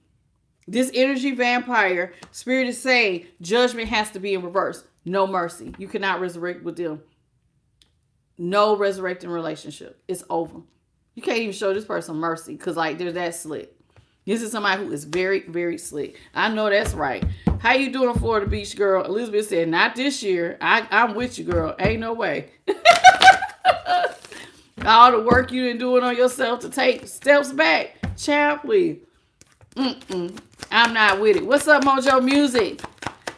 This energy vampire, Spirit is saying, judgment has to be in reverse. No mercy. You cannot resurrect with them. No resurrecting relationship. It's over. You can't even show this person mercy because like they're that slick. This is somebody who is very, very slick. I know that's right. How you doing, Florida Beach girl? Elizabeth said, not this year. I'm with you, girl. Ain't no way. All the work you been doing on yourself to take steps back. Child, please. I'm not with it. What's up, Mojo Music?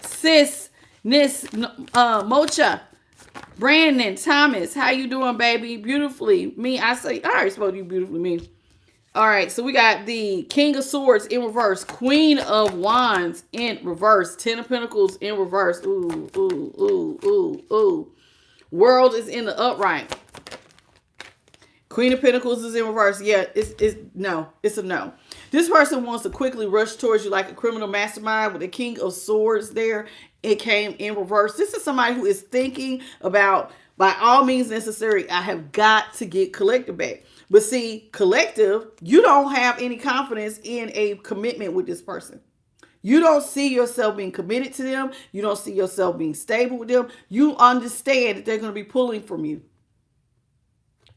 Sis, Nis, Mocha, Brandon, Thomas. How you doing, baby? Beautifully. Me, I already spoke to you beautifully, me. All right, so we got the King of Swords in reverse, Queen of Wands in reverse, Ten of Pentacles in reverse. Ooh, ooh, ooh, ooh, ooh. World is in the upright. Queen of Pentacles is in reverse. Yeah, it's a no. This person wants to quickly rush towards you like a criminal mastermind with the King of Swords there. It came in reverse. This is somebody who is thinking about, by all means necessary, I have got to get collective back. But see, collective, you don't have any confidence in a commitment with this person. You don't see yourself being committed to them. You don't see yourself being stable with them. You understand that they're going to be pulling from you.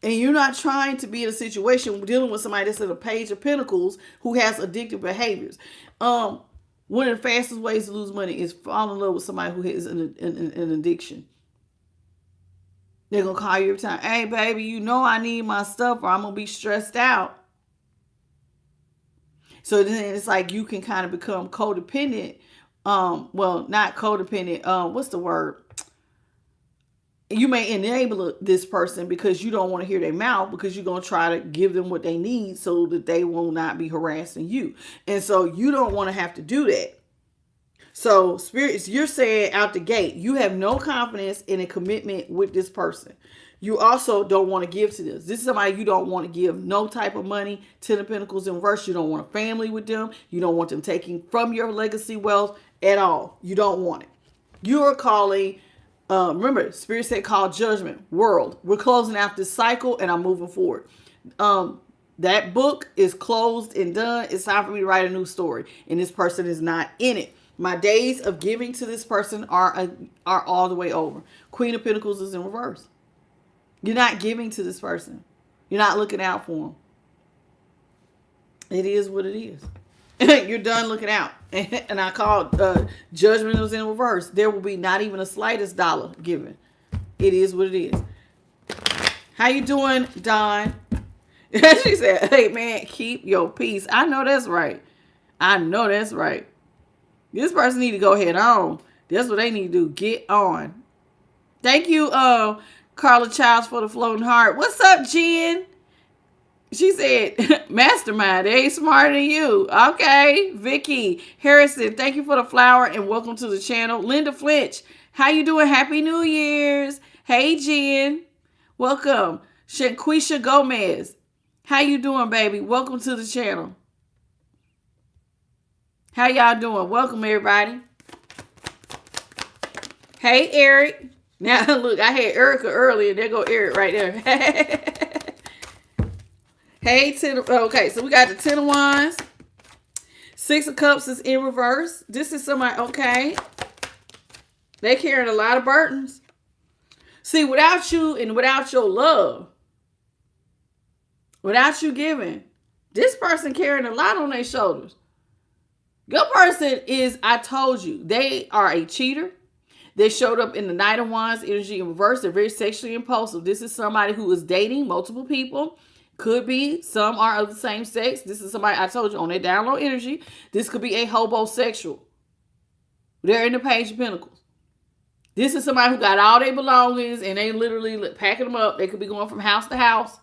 And you're not trying to be in a situation dealing with somebody that's in a Page of Pentacles who has addictive behaviors. One of the fastest ways to lose money is fall in love with somebody who has an addiction. They're going to call you every time. Hey, baby, you know I need my stuff or I'm going to be stressed out. So then it's like you can kind of become codependent. Well, not codependent. What's the word? You may enable this person because you don't want to hear their mouth because you're going to try to give them what they need so that they will not be harassing you. And so you don't want to have to do that. So spirits, you're saying out the gate, you have no confidence in a commitment with this person. You also don't want to give to this. This is somebody you don't want to give no type of money. Ten of Pentacles in reverse. You don't want a family with them. You don't want them taking from your legacy wealth at all. You don't want it. You are calling, remember, Spirit said call judgment, world. We're closing out this cycle and I'm moving forward. That book is closed and done. It's time for me to write a new story. And this person is not in it. My days of giving to this person are all the way over. Queen of Pentacles is in reverse. You're not giving to this person. You're not looking out for them. It is what it is. You're done looking out. And I called judgment was in reverse. There will be not even a slightest dollar given. It is what it is. How you doing, Dawn? She said, hey, man, keep your peace. I know that's right. I know that's right. This person need to go head on. That's what they need to do. Get on. Thank you, Carla Childs, for the floating heart. What's up, Jen? She said, mastermind, they ain't smarter than you. Okay. Vicky Harrison, thank you for the flower and welcome to the channel. Linda Flinch, how you doing? Happy New Year's. Hey, Jen. Welcome. Shanquisha Gomez, how you doing, baby? Welcome to the channel. How y'all doing? Welcome, everybody. Hey, Eric. Now, look, I had Erica earlier. There go Eric right there. Hey, okay, so we got the Ten of Wands. Six of Cups is in reverse. This is somebody, okay. They carrying a lot of burdens. See, without you and without your love, without you giving. This person carrying a lot on their shoulders. Your person is, I told you, they are a cheater. They showed up in the Knight of Wands energy in reverse. They're very sexually impulsive. This is somebody who is dating multiple people. Could be. Some are of the same sex. This is somebody, I told you, on their down low energy. This could be a hobosexual. They're in the Page of Pentacles. This is somebody who got all their belongings and they literally packing them up. They could be going from house to house.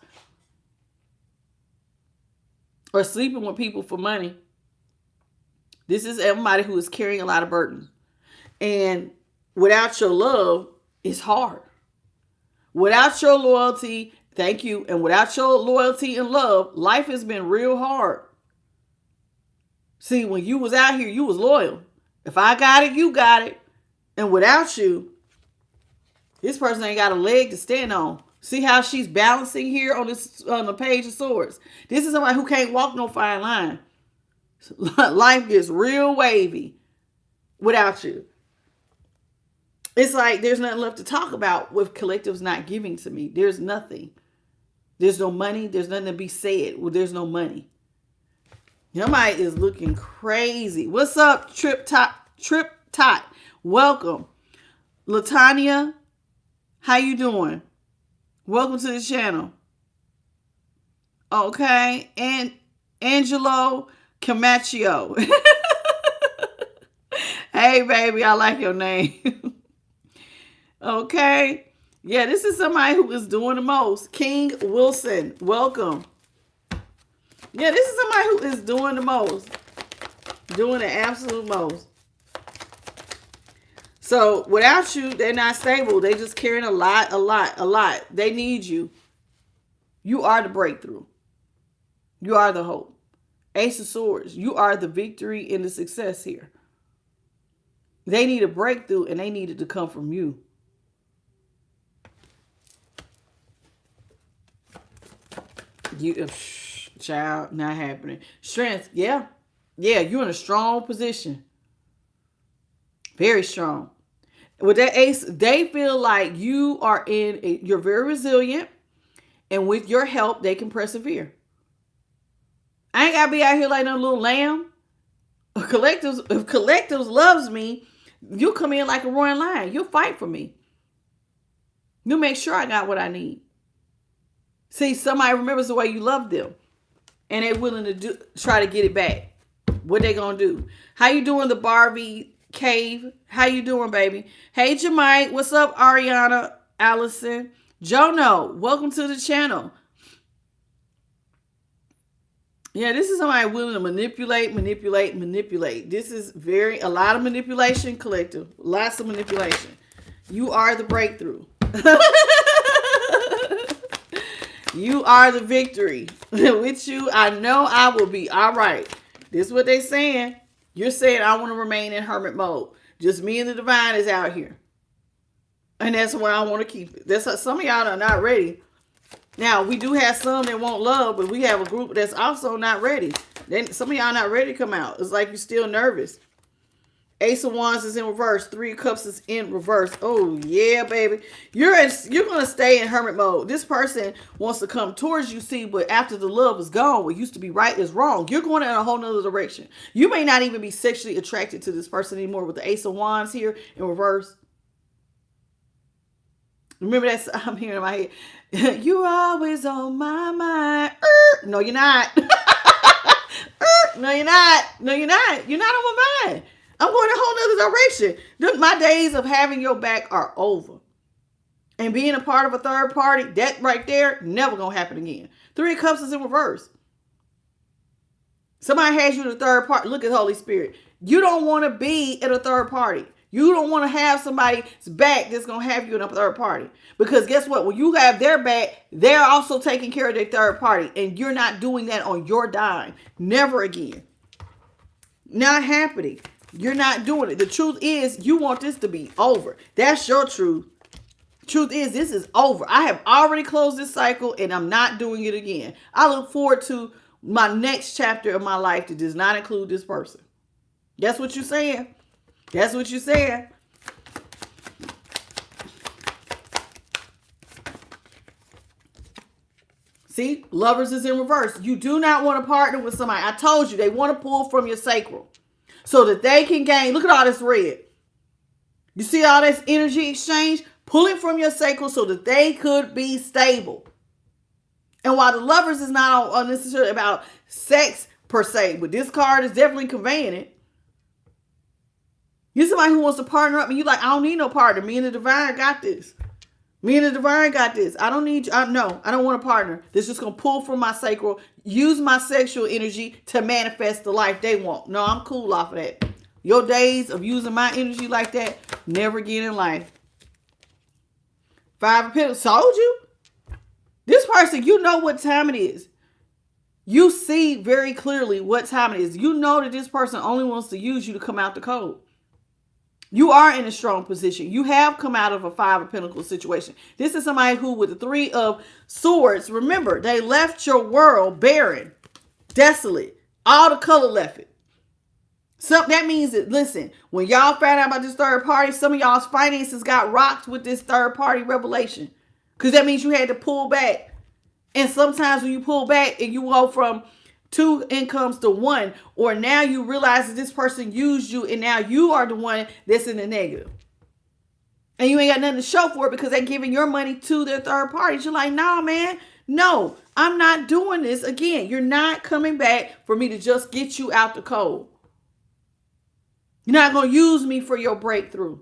Or sleeping with people for money. This is somebody who is carrying a lot of burden. And without your love, it's hard. Without your loyalty, thank you, and without your loyalty and love, life has been real hard. See, when you was out here, you was loyal. If I got it, you got it. And without you, this person ain't got a leg to stand on. See how she's balancing here on the Page of Swords. This is somebody who can't walk no fine line. Life gets real wavy without you. It's like there's nothing left to talk about with collectives not giving to me. There's nothing. There's no money. There's nothing to be said. Well, there's no money. Somebody is looking crazy. What's up, Trip Tot? Welcome. Latanya, how you doing? Welcome to the channel. Okay. And Angelo Camacho. Hey, baby, I like your name. Okay. Yeah, this is somebody who is doing the most. King Wilson, welcome. Yeah, this is somebody who is doing the most. Doing the absolute most. So without you, they're not stable. They just carrying a lot. They need you. You are the breakthrough. You are the hope. Ace of Swords. You are the victory and the success here. They need a breakthrough and they need it to come from you. You, child, not happening. Strength. Yeah. Yeah, you're in a strong position. Very strong. With that ace, they feel like you are you're very resilient, and with your help, they can persevere. I ain't gotta be out here like no little lamb. If collectives loves me, you come in like a roaring lion. You'll fight for me. You'll make sure I got what I need. See, somebody remembers the way you love them, and they're willing to try to get it back. What they gonna do? How you doing, the Barbie Cave? How you doing, baby? Hey, Jamite. What's up, Ariana, Allison? Jono, welcome to the channel. Yeah, this is somebody willing to manipulate. This is a lot of manipulation, collective. Lots of manipulation. You are the breakthrough. You are the victory. With you, I know I will be all right. This is what they're saying. You're saying, I want to remain in hermit mode. Just me and the divine is out here. And that's where I want to keep it. Some of y'all are not ready. Now, we do have some that want love, but we have a group that's also not ready. Then some of y'all not ready to come out. It's like you're still nervous. Ace of Wands is in reverse. 3 of Cups is in reverse. Oh, yeah, baby. You're going to stay in hermit mode. This person wants to come towards you, see, but after the love is gone, what used to be right is wrong. You're going in a whole nother direction. You may not even be sexually attracted to this person anymore with the Ace of Wands here in reverse. Remember that? I'm hearing in my head. You're always on my mind. No, you're not. No, you're not. No, you're not. You're not on my mind. I'm going a whole nother direction. My days of having your back are over. And being a part of a third party, that right there, never going to happen again. 3 of Cups is in reverse. Somebody has you in a third party. Look at Holy Spirit. You don't want to be in a third party. You don't want to have somebody's back that's going to have you in a third party. Because guess what? When you have their back, they're also taking care of their third party. And you're not doing that on your dime. Never again. Not happening. You're not doing it. The truth is, you want this to be over. That's your truth. Truth is, this is over. I have already closed this cycle and I'm not doing it again. I look forward to my next chapter of my life that does not include this person. That's what you're saying. That's what you're saying. See, Lovers is in reverse. You do not want to partner with somebody. I told you, they want to pull from your sacral so that they can gain. Look at all this red. You see all this energy exchange? Pull it from your sacral so that they could be stable. And while the Lovers is not necessarily about sex per se, but this card is definitely conveying it. You're somebody who wants to partner up and you're like, I don't need no partner. Me and the divine got this. Me and the divine got this. I don't need you. No, I don't want a partner. This is just going to pull from my sacral, use my sexual energy to manifest the life they want. No, I'm cool off of that. Your days of using my energy like that, never again in life. Five of Pentacles. Told you. This person, you know what time it is. You see very clearly what time it is. You know that this person only wants to use you to come out the cold. You are in a strong position. You have come out of a Five of Pentacles situation. This is somebody who, with the Three of Swords, remember, they left your world barren, desolate. All the color left it. So that means that, listen, when y'all found out about this third party, some of y'all's finances got rocked with this third party revelation. Because that means you had to pull back. And sometimes when you pull back and you go from 2 incomes to 1, or now you realize that this person used you and now you are the one that's in the negative. And you ain't got nothing to show for it because they're giving your money to their third parties. You're like, nah, man, no, I'm not doing this again. You're not coming back for me to just get you out the cold. You're not going to use me for your breakthrough.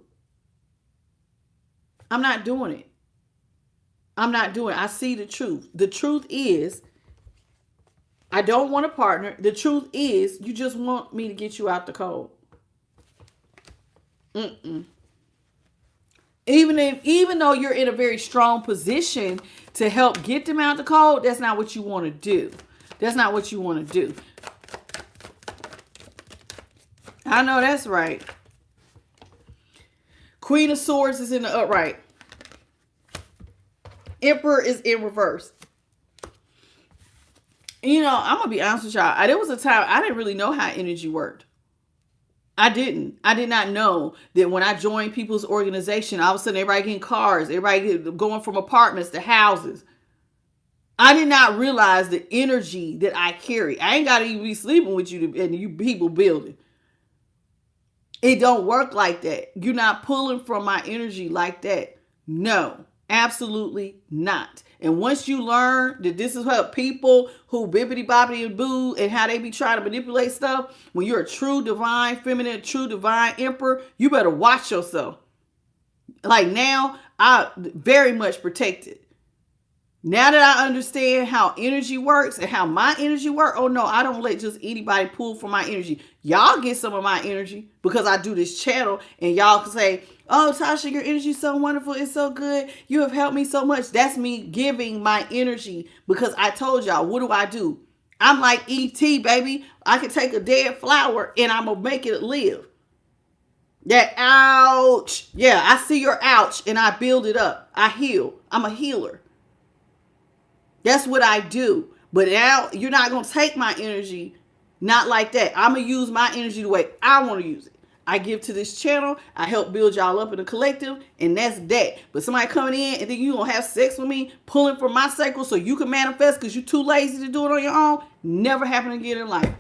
I'm not doing it. I'm not doing it. I see the truth. The truth is, I don't want a partner. The truth is, you just want me to get you out the cold. Even though you're in a very strong position to help get them out the cold, that's not what you want to do. That's not what you want to do. I know that's right. Queen of Swords is in the upright. Emperor is in reverse. You know, I'm going to be honest with y'all. There was a time I didn't really know how energy worked. I did not know that when I joined people's organization, all of a sudden everybody getting cars, everybody going from apartments to houses. I did not realize the energy that I carry. I ain't got to even be sleeping with you and you people building. It don't work like that. You're not pulling from my energy like that. No. Absolutely not. And once you learn that this is what people who bibbity bobbity and boo and how they be trying to manipulate stuff, when you're a true divine feminine, true divine emperor, you better watch yourself. Like now, I very much protected. Now that I understand how energy works and how my energy works, oh no, I don't let just anybody pull from my energy. Y'all get some of my energy because I do this channel and y'all can say, oh, Tasha, your energy is so wonderful. It's so good. You have helped me so much. That's me giving my energy because I told y'all, what do? I'm like E.T., baby. I can take a dead flower and I'm going to make it live. That ouch. Yeah, I see your ouch and I build it up. I heal. I'm a healer. That's what I do. But now you're not going to take my energy not like that. I'm going to use my energy the way I want to use it. I give to this channel. I help build y'all up in a collective. And that's that. But somebody coming in and then you going to have sex with me, pulling from my sacral so you can manifest because you're too lazy to do it on your own. Never happen again in life.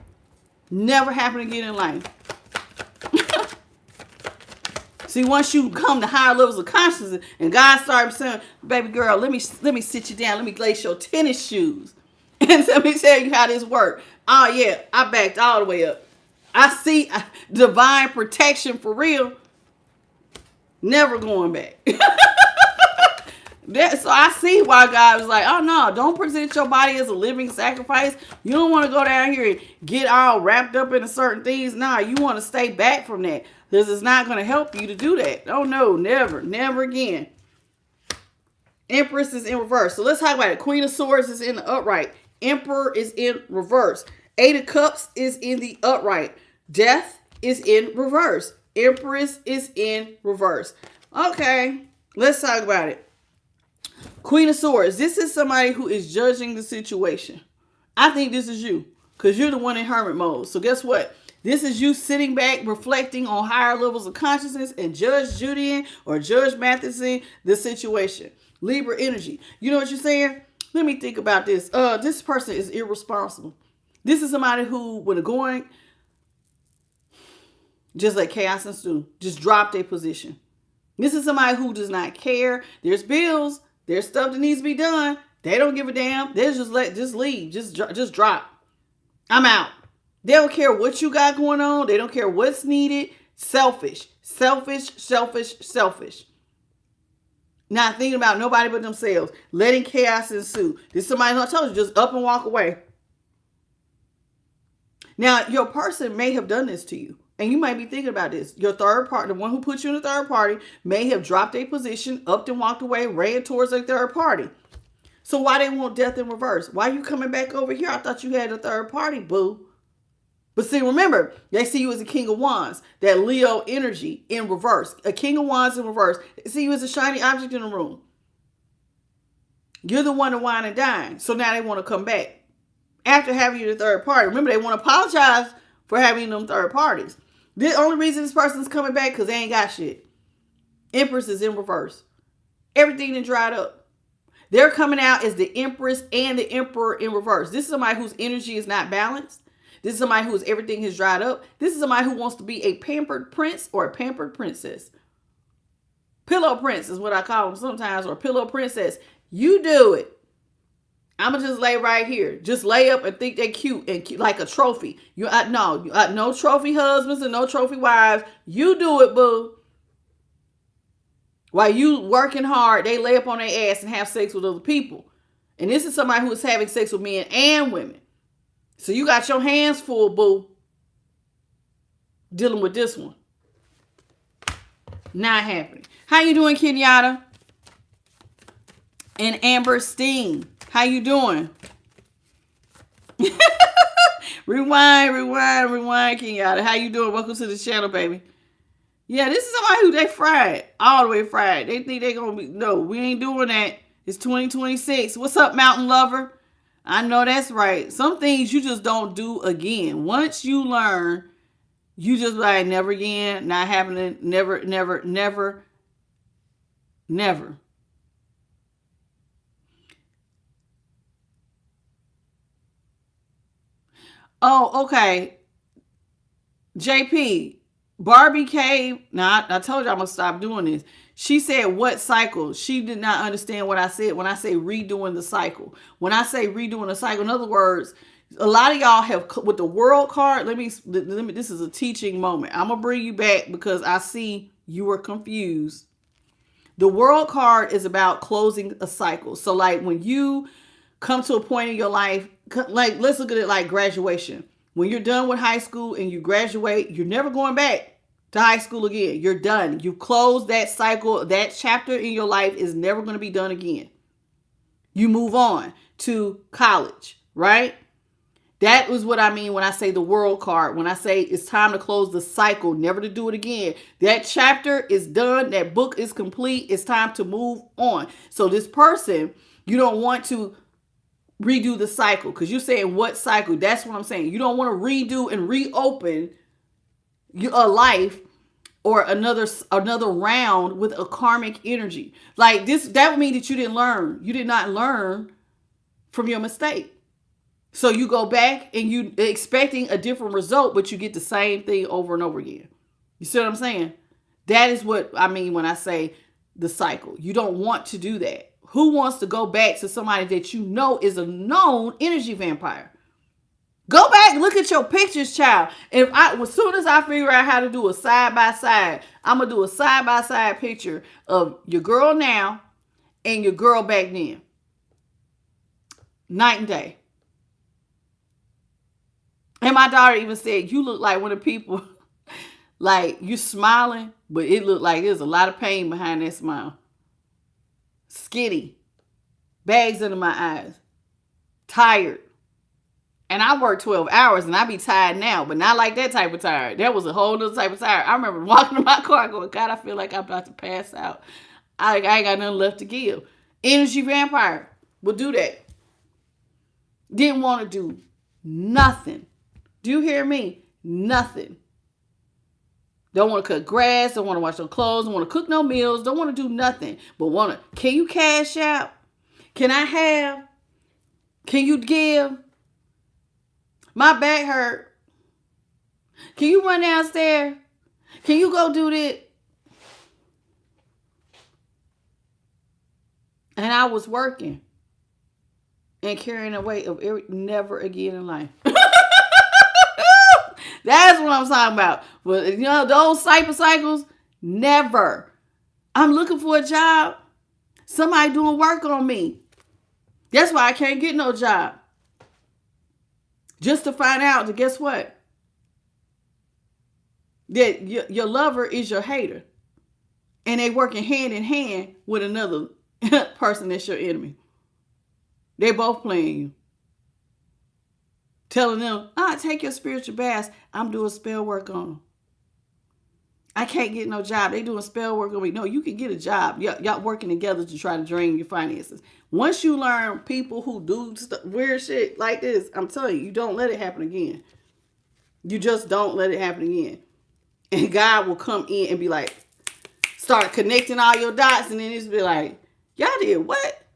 Never happen again in life. See, once you come to higher levels of consciousness and God starts saying, baby girl, let me sit you down. Let me lace your tennis shoes. And let me tell you how this works. Oh, yeah, I backed all the way up. I see divine protection for real. Never going back. So I see why God was like, oh, no, don't present your body as a living sacrifice. You don't want to go down here and get all wrapped up into certain things. Nah, you want to stay back from that. This is not going to help you to do that. Oh, no, never again. Empress is in reverse. So let's talk about it. Queen of Swords is in the upright. Emperor is in reverse. Eight of Cups is in the upright. Death is in reverse. Empress is in reverse. Okay, let's talk about it. Queen of Swords. This is somebody who is judging the situation. I think this is you because you're the one in hermit mode. So guess what? This is you sitting back, reflecting on higher levels of consciousness and Judge Julian or Judge Matheson the situation. Libra energy. You know what you're saying? Let me think about this. This person is irresponsible. This is somebody who, when going, just let chaos ensue. Just drop their position. This is somebody who does not care. There's bills. There's stuff that needs to be done. They don't give a damn. They just leave. Just drop. I'm out. They don't care what you got going on. They don't care what's needed. Selfish. Not thinking about nobody but themselves. Letting chaos ensue. This is somebody who I told you, just up and walk away. Now, your person may have done this to you. And you might be thinking about this. Your third party, the one who put you in the third party, may have dropped a position, upped and walked away, ran towards a third party. So why they want death in reverse? Why are you coming back over here? I thought you had a third party, boo. But see, remember, they see you as a King of Wands, that Leo energy in reverse. A King of Wands in reverse. They see you as a shiny object in the room. You're the one to wine and dine. So now they want to come back. After having you the third party. Remember, they want to apologize for having them third parties. The only reason this person's coming back because they ain't got shit. Empress is in reverse. Everything that dried up. They're coming out as the Empress and the Emperor in reverse. This is somebody whose energy is not balanced. This is somebody whose everything has dried up. This is somebody who wants to be a pampered prince or a pampered princess. Pillow prince is what I call them sometimes, or pillow princess. You do it. I'm going to just lay right here. Just lay up and think they're cute and cute, like a trophy. No trophy husbands and no trophy wives. You do it, boo. While you working hard, they lay up on their ass and have sex with other people. And this is somebody who is having sex with men and women. So you got your hands full, boo. Dealing with this one. Not happening. How you doing, Kenyatta? And Amber Steen. How you doing? rewind, Kenyatta. How you doing? Welcome to the channel, baby. Yeah, this is somebody who they fried. All the way fried. They think they gonna be, no, we ain't doing that. It's 2026. What's up, Mountain Lover? I know that's right. Some things you just don't do again. Once you learn, you just like, never again, not happening, never. Oh, okay. JP, Barbie Cave. Now, I told you I'm going to stop doing this. She said, what cycle? She did not understand what I said when I say redoing the cycle. When I say redoing the cycle, in other words, a lot of y'all have, with the world card, let me, this is a teaching moment. I'm going to bring you back because I see you were confused. The world card is about closing a cycle. So like when you come to a point in your life, like let's look at it like graduation. When you're done with high school and you graduate, you're never going back to high school again. You're done. You close that cycle. That chapter in your life is never going to be done again. You move on to college, right? That was what I mean when I say the world card. When I say it's time to close the cycle, never to do it again. That chapter is done. That book is complete. It's time to move on. So this person, you don't want to redo the cycle because you're saying what cycle? That's what I'm saying. You don't want to redo and reopen a life or another round with a karmic energy. Like this, that would mean that you didn't learn. You did not learn from your mistake. So you go back and you expecting a different result, but you get the same thing over and over again. You see what I'm saying? That is what I mean when I say the cycle. You don't want to do that. Who wants to go back to somebody that you know is a known energy vampire? Go back, look at your pictures, child. As soon as I figure out how to do a side-by-side, I'm going to do a side-by-side picture of your girl now and your girl back then. Night and day. And my daughter even said, you look like one of the people, like you smiling, but it looked like there's a lot of pain behind that smile. Skinny, bags under my eyes, tired. And I work 12 hours and I be tired now, but not like that type of tired. That was a whole other type of tired. I remember walking to my car going, God, I feel like I'm about to pass out. I ain't got nothing left to give. Energy vampire will do that. Didn't want to do nothing. Do you hear me? Nothing. Don't want to cut grass, don't want to wash no clothes, don't want to cook no meals, don't want to do nothing. But can you cash out? Can I have Can you give? My back hurt. Can you run downstairs? Can you go do that? And I was working and carrying the weight of never again in life. That's what I'm talking about. But those cycles, never. I'm looking for a job. Somebody doing work on me. That's why I can't get no job. Just to find out that guess what? That your lover is your hater. And they working hand in hand with another person that's your enemy. They both playing you. Telling them, take your spiritual baths. I'm doing spell work on them. I can't get no job. They doing spell work on me. No, you can get a job. Y'all working together to try to drain your finances. Once you learn people who do weird shit like this, I'm telling you, you don't let it happen again. You just don't let it happen again. And God will come in and be like, start connecting all your dots, and then it's be like, y'all did what?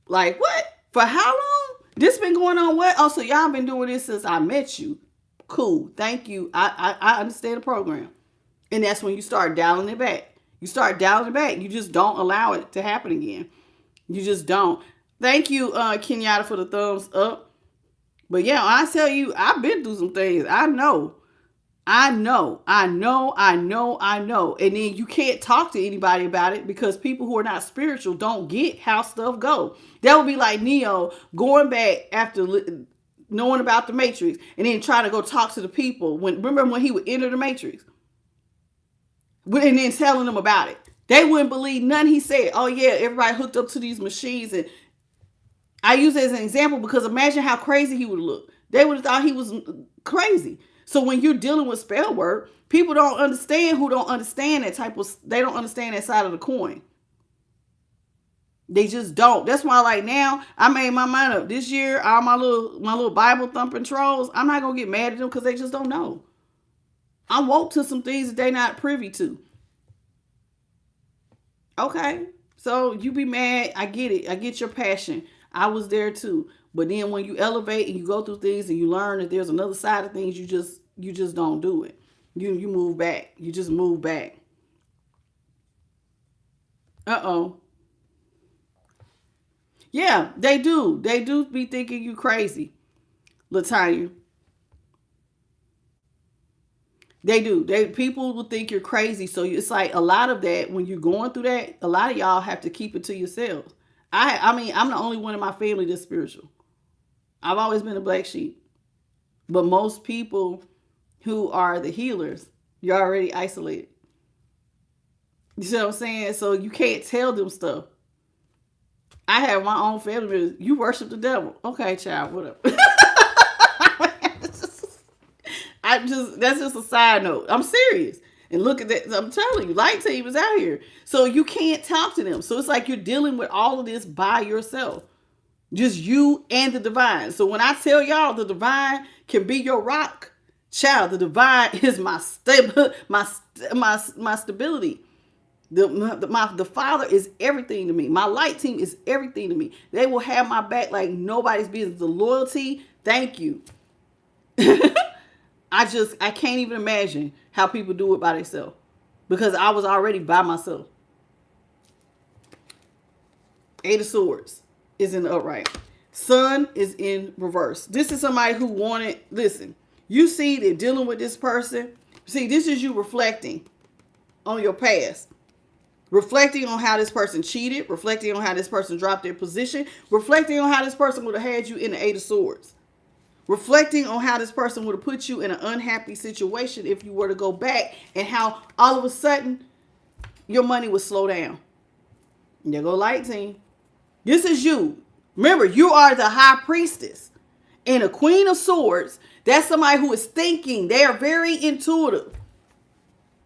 Like what? For how long? This been going on what? Oh, so y'all been doing this since I met you. Cool. Thank you. I understand the program. And that's when you start dialing it back. You start dialing it back. You just don't allow it to happen again. You just don't. Thank you, Kenyatta, for the thumbs up. But yeah, I tell you, I've been through some things. I know. And then you can't talk to anybody about it because people who are not spiritual don't get how stuff go. That would be like Neo going back after knowing about the Matrix and then trying to go talk to the people. Remember when he would enter the Matrix? And then telling them about it. They wouldn't believe none he said. Oh yeah, everybody hooked up to these machines. And I use it as an example because imagine how crazy he would look. They would have thought he was crazy. So when you're dealing with spell work, people don't understand who don't understand that they don't understand that side of the coin. They just don't. That's why like now I made my mind up. This year, all my little Bible thumping trolls, I'm not going to get mad at them because they just don't know. I'm woke to some things that they're not privy to. Okay. So you be mad. I get it. I get your passion. I was there too. But then when you elevate and you go through things and you learn that there's another side of things, you just don't do it. You move back. You just move back. Uh-oh. Yeah, they do. They do be thinking you crazy, Latanya. They do. People will think you're crazy. So it's like a lot of that, when you're going through that, a lot of y'all have to keep it to yourselves. I mean, I'm the only one in my family that's spiritual. I've always been a black sheep. But most people who are the healers, you're already isolated. You see what I'm saying? So you can't tell them stuff. I have my own family members. You worship the devil. Okay, child, what up? That's just a side note. I'm serious. And look at that. I'm telling you, Light Team is out here. So you can't talk to them. So it's like you're dealing with all of this by yourself. Just you and the divine. So when I tell y'all the divine can be your rock, child, the divine is my stability. The Father is everything to me. My Light Team is everything to me. They will have my back like nobody's business. The loyalty, thank you. I can't even imagine how people do it by themselves because I was already by myself. Eight of Swords is in the upright. Sun is in reverse. This is somebody who wanted, listen, you see that dealing with this person. See, this is you reflecting on your past. Reflecting on how this person cheated. Reflecting on how this person dropped their position. Reflecting on how this person would have had you in the Eight of Swords. Reflecting on how this person would have put you in an unhappy situation if you were to go back, and how all of a sudden your money would slow down. And there go Light Team. This is you. Remember, you are the High Priestess. And a Queen of Swords, that's somebody who is thinking. They are very intuitive.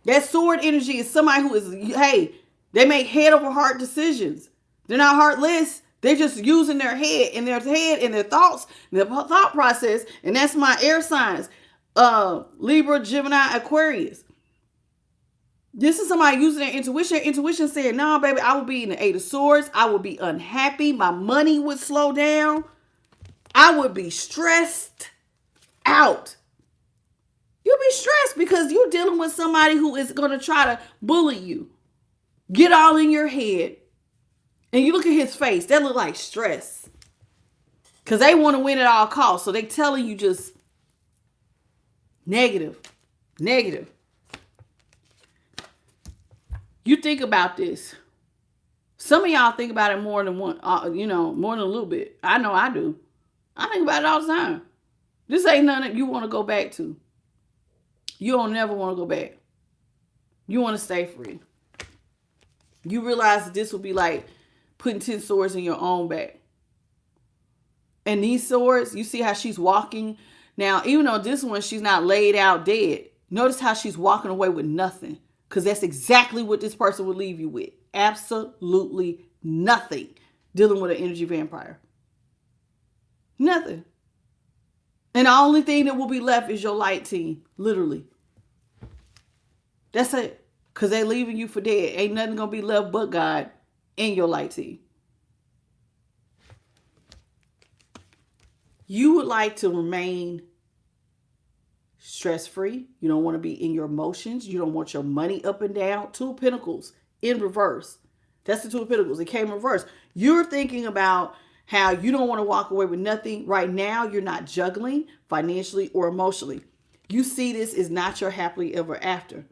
That sword energy is somebody who is, hey, they make head over heart decisions. They're not heartless. They're just using their head and their thoughts, their thought process. And that's my air signs. Libra, Gemini, Aquarius. This is somebody using their intuition. Intuition saying, no, baby, I will be in the Eight of Swords. I will be unhappy. My money would slow down. I would be stressed out. You'll be stressed because you're dealing with somebody who is going to try to bully you, get all in your head. And you look at his face, that look like stress. Because they want to win at all costs. So they telling you just negative. You think about this. Some of y'all think about it more than one, more than a little bit. I know I do. I think about it all the time. This ain't nothing you want to go back to. You don't never want to go back. You want to stay free. You realize that this will be like putting 10 swords in your own back. And these swords, you see how she's walking. Now, even though this one, she's not laid out dead. Notice how she's walking away with nothing. Because that's exactly what this person would leave you with. Absolutely nothing. Dealing with an energy vampire. Nothing. And the only thing that will be left is your light team. Literally. That's it. Because they're leaving you for dead. Ain't nothing going to be left but God and your light team. You would like to remain stress-free. You don't want to be in your emotions. You don't want your money up and down. 2 of Pentacles in reverse. That's the 2 of Pentacles. It came in reverse. You're thinking about how you don't want to walk away with nothing. Right now, you're not juggling financially or emotionally. You see this is not your happily ever after.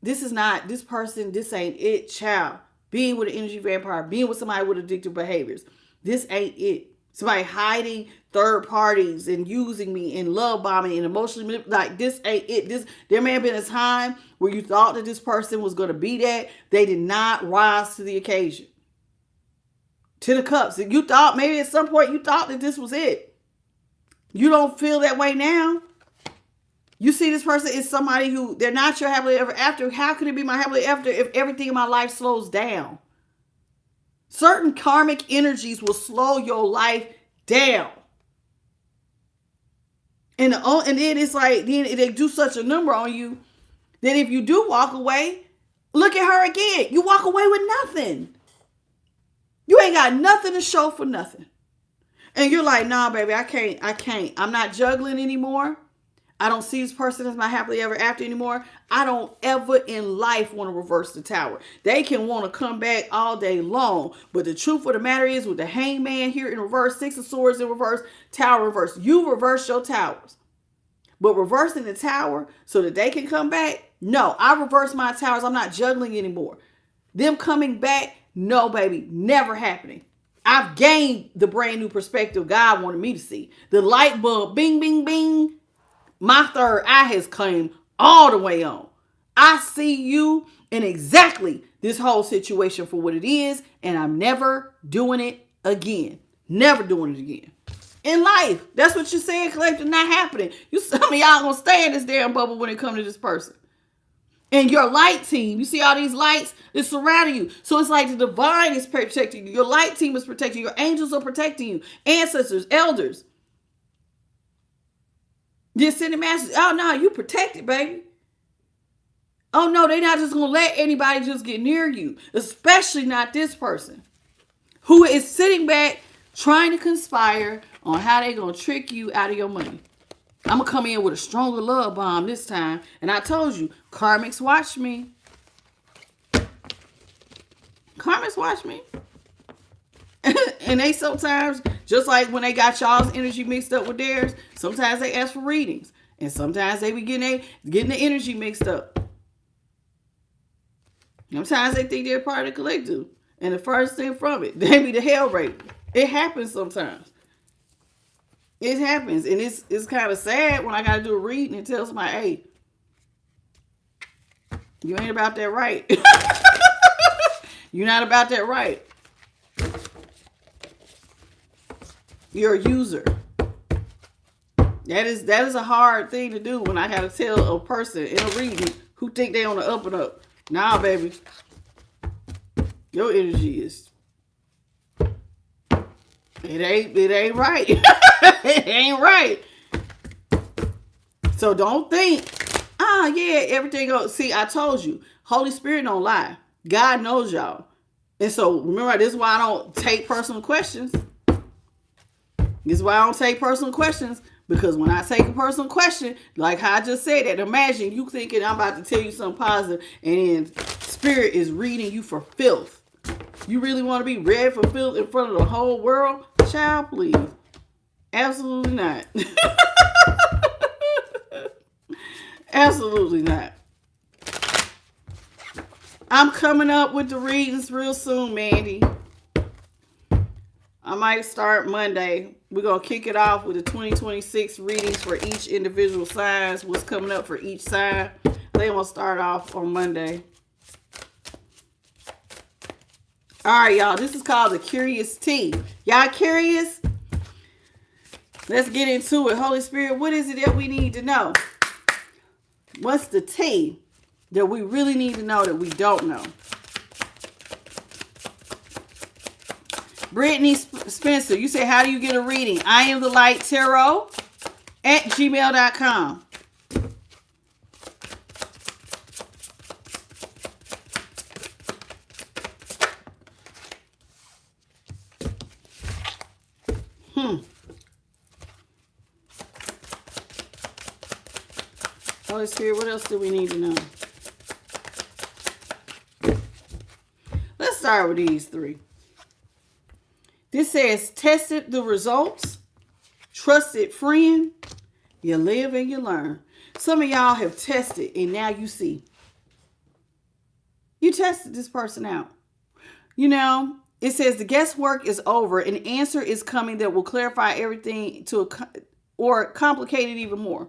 This is not, this person, this ain't it, child. Being with an energy vampire, being with somebody with addictive behaviors. This ain't it. Somebody hiding third parties and using me and love bombing and emotionally, like this ain't it. There may have been a time where you thought that this person was going to be that. They did not rise to the occasion. 10 of Cups. And you thought, maybe at some point you thought that this was it. You don't feel that way now. You see this person is somebody who, they're not your happily ever after. How can it be my happily after if everything in my life slows down? Certain karmic energies will slow your life down. And then it's like, then they do such a number on you that if you do walk away, look at her again. You walk away with nothing. You ain't got nothing to show for nothing. And you're like, nah, baby, I can't. I'm not juggling anymore. I don't see this person as my happily ever after anymore. I don't ever in life want to reverse the tower. They can want to come back all day long. But the truth of the matter is with the hangman here in reverse, 6 of swords in reverse, tower reverse. You reverse your towers. But reversing the tower so that they can come back? No, I reverse my towers. I'm not juggling anymore. Them coming back? No, baby, never happening. I've gained the brand new perspective God wanted me to see. The light bulb, bing, bing, bing. My third eye has come all the way on. I see you in exactly this whole situation for what it is, and I'm never doing it again. Never doing it again. In life, that's what you're saying, collective, not happening. Some of y'all gonna stay in this damn bubble when it comes to this person. And your light team, you see all these lights that surrounding you. So it's like the divine is protecting you. Your light team is protecting you. Your angels are protecting you. Ancestors, elders. Just sending messages. Oh, no, you protected, baby. Oh, no, they're not just going to let anybody just get near you. Especially not this person. Who is sitting back trying to conspire on how they're going to trick you out of your money. I'm going to come in with a stronger love bomb this time. And I told you, karmics watch me. Karmics watch me. And they sometimes, just like when they got y'all's energy mixed up with theirs, sometimes they ask for readings. And sometimes they be getting the energy mixed up. Sometimes they think they're part of the collective. And the first thing from it, they be the hell rate. It happens sometimes. It happens. And it's kind of sad when I got to do a reading and tell somebody, hey, you ain't about that right. You're not about that right. You're a user. That is a hard thing to do when I gotta tell a person in a reading who think they on the up and up. Nah, baby. Your energy is it ain't right. It ain't right. So don't think, yeah, everything goes. See, I told you, Holy Spirit don't lie. God knows y'all. And so remember, this is why I don't take personal questions. This is why I don't take personal questions, because when I take a personal question, like how I just said that, imagine you thinking I'm about to tell you something positive and then spirit is reading you for filth. You really want to be read for filth in front of the whole world? Child, please. Absolutely not. Absolutely not. I'm coming up with the readings real soon, Mandy. I might start Monday. We're going to kick it off with the 2026 readings for each individual sign. What's coming up for each sign. They will start off on Monday. All right, y'all. This is called the Curious T. Y'all curious? Let's get into it. Holy Spirit, what is it that we need to know? What's the T that we really need to know that we don't know? Brittany Spencer, you say, how do you get a reading? I am the light tarot at gmail.com. Holy Spirit, what else do we need to know? Let's start with these three. This says, tested the results, trusted friend, you live and you learn. Some of y'all have tested and now you see. You tested this person out. You know, it says the guesswork is over. An answer is coming that will clarify everything or complicate it even more.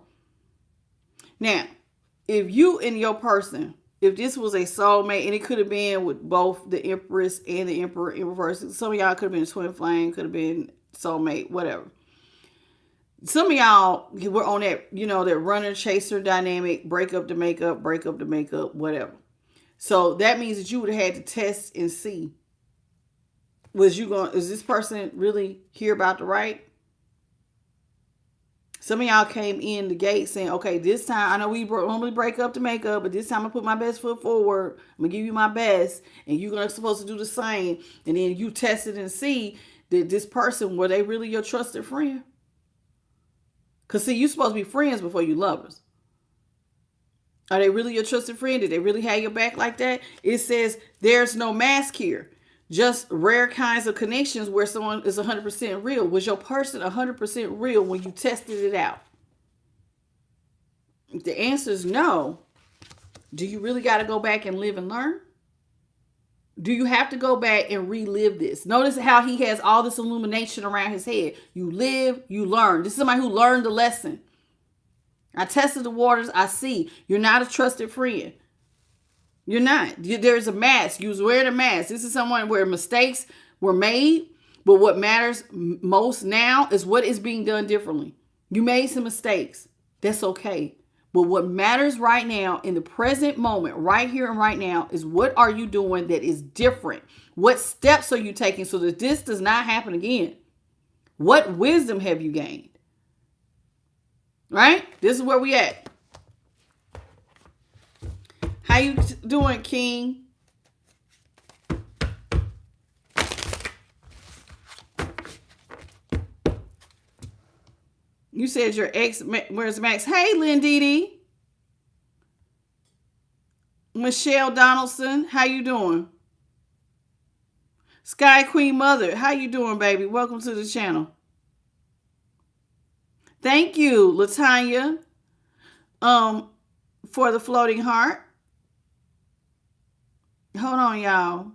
Now, if you and your person, if this was a soulmate, and it could have been with both the Empress and the Emperor in reverse, some of y'all could have been a twin flame, could have been soulmate, whatever. Some of y'all were on that, you know, that runner chaser dynamic, break up to make up, whatever. So that means that you would have had to test and see. Is this person really here about the right? Some of y'all came in the gate saying, okay, this time, I know we normally break up to make up, but this time I put my best foot forward. I'm going to give you my best, and you're supposed to do the same. And then you test it and see that this person, were they really your trusted friend? Because, see, you're supposed to be friends before you lovers. Are they really your trusted friend? Did they really have your back like that? It says there's no mask here. Just rare kinds of connections where someone is 100% real. Was your person 100% real when you tested it out? If the answer is no, do you really got to go back and live and learn? Do you have to go back and relive this? Notice how he has all this illumination around his head. You live, you learn. This is somebody who learned the lesson. I tested the waters. I see. You're not a trusted friend. You're not. There's a mask. You was wearing a mask. This is someone where mistakes were made, but what matters most now is what is being done differently. You made some mistakes. That's okay. But what matters right now in the present moment, right here and right now, is what are you doing that is different? What steps are you taking so that this does not happen again? What wisdom have you gained? Right? This is where we at. How you doing, King? You said your ex, where's Max? Hey, Lynn Dee. Michelle Donaldson, how you doing? Sky Queen Mother, how you doing, baby? Welcome to the channel. Thank you, Latanya, for the floating heart. Hold on, y'all.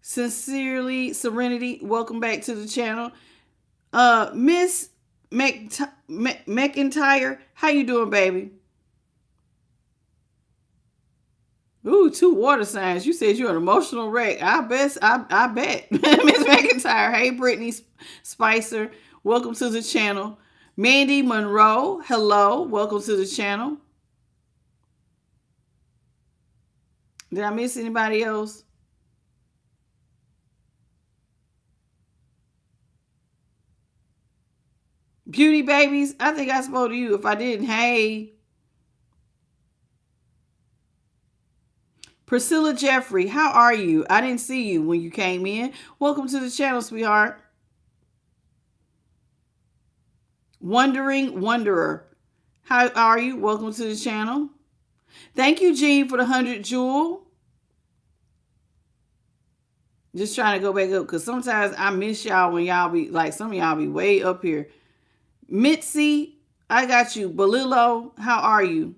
Sincerely, Serenity, welcome back to the channel. Miss McIntyre, how you doing, baby? Ooh, 2 water signs. You said you're an emotional wreck. I bet. Miss McIntyre, hey, Brittany Spicer, welcome to the channel. Mandy Monroe, hello, welcome to the channel. Did I miss anybody else? Beauty babies, I think I spoke to you. If I didn't, hey. Priscilla Jeffrey, how are you? I didn't see you when you came in. Welcome to the channel, sweetheart. Wondering Wanderer. How are you? Welcome to the channel. Thank you, Jean, for the 100 jewel. Just trying to go back up because sometimes I miss y'all when y'all be like, some of y'all be way up here. Mitzi, I got you. Balilo, how are you?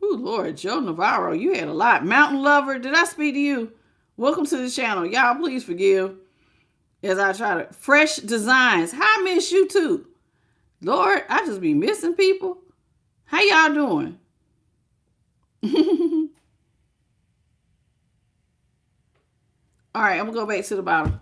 Ooh, Lord, Joe Navarro, you had a lot. Mountain Lover, did I speak to you? Welcome to the channel. Y'all, please forgive as I try to. Fresh Designs, I miss you too. Lord, I just be missing people. How y'all doing? All right, I'm going to go back to the bottom.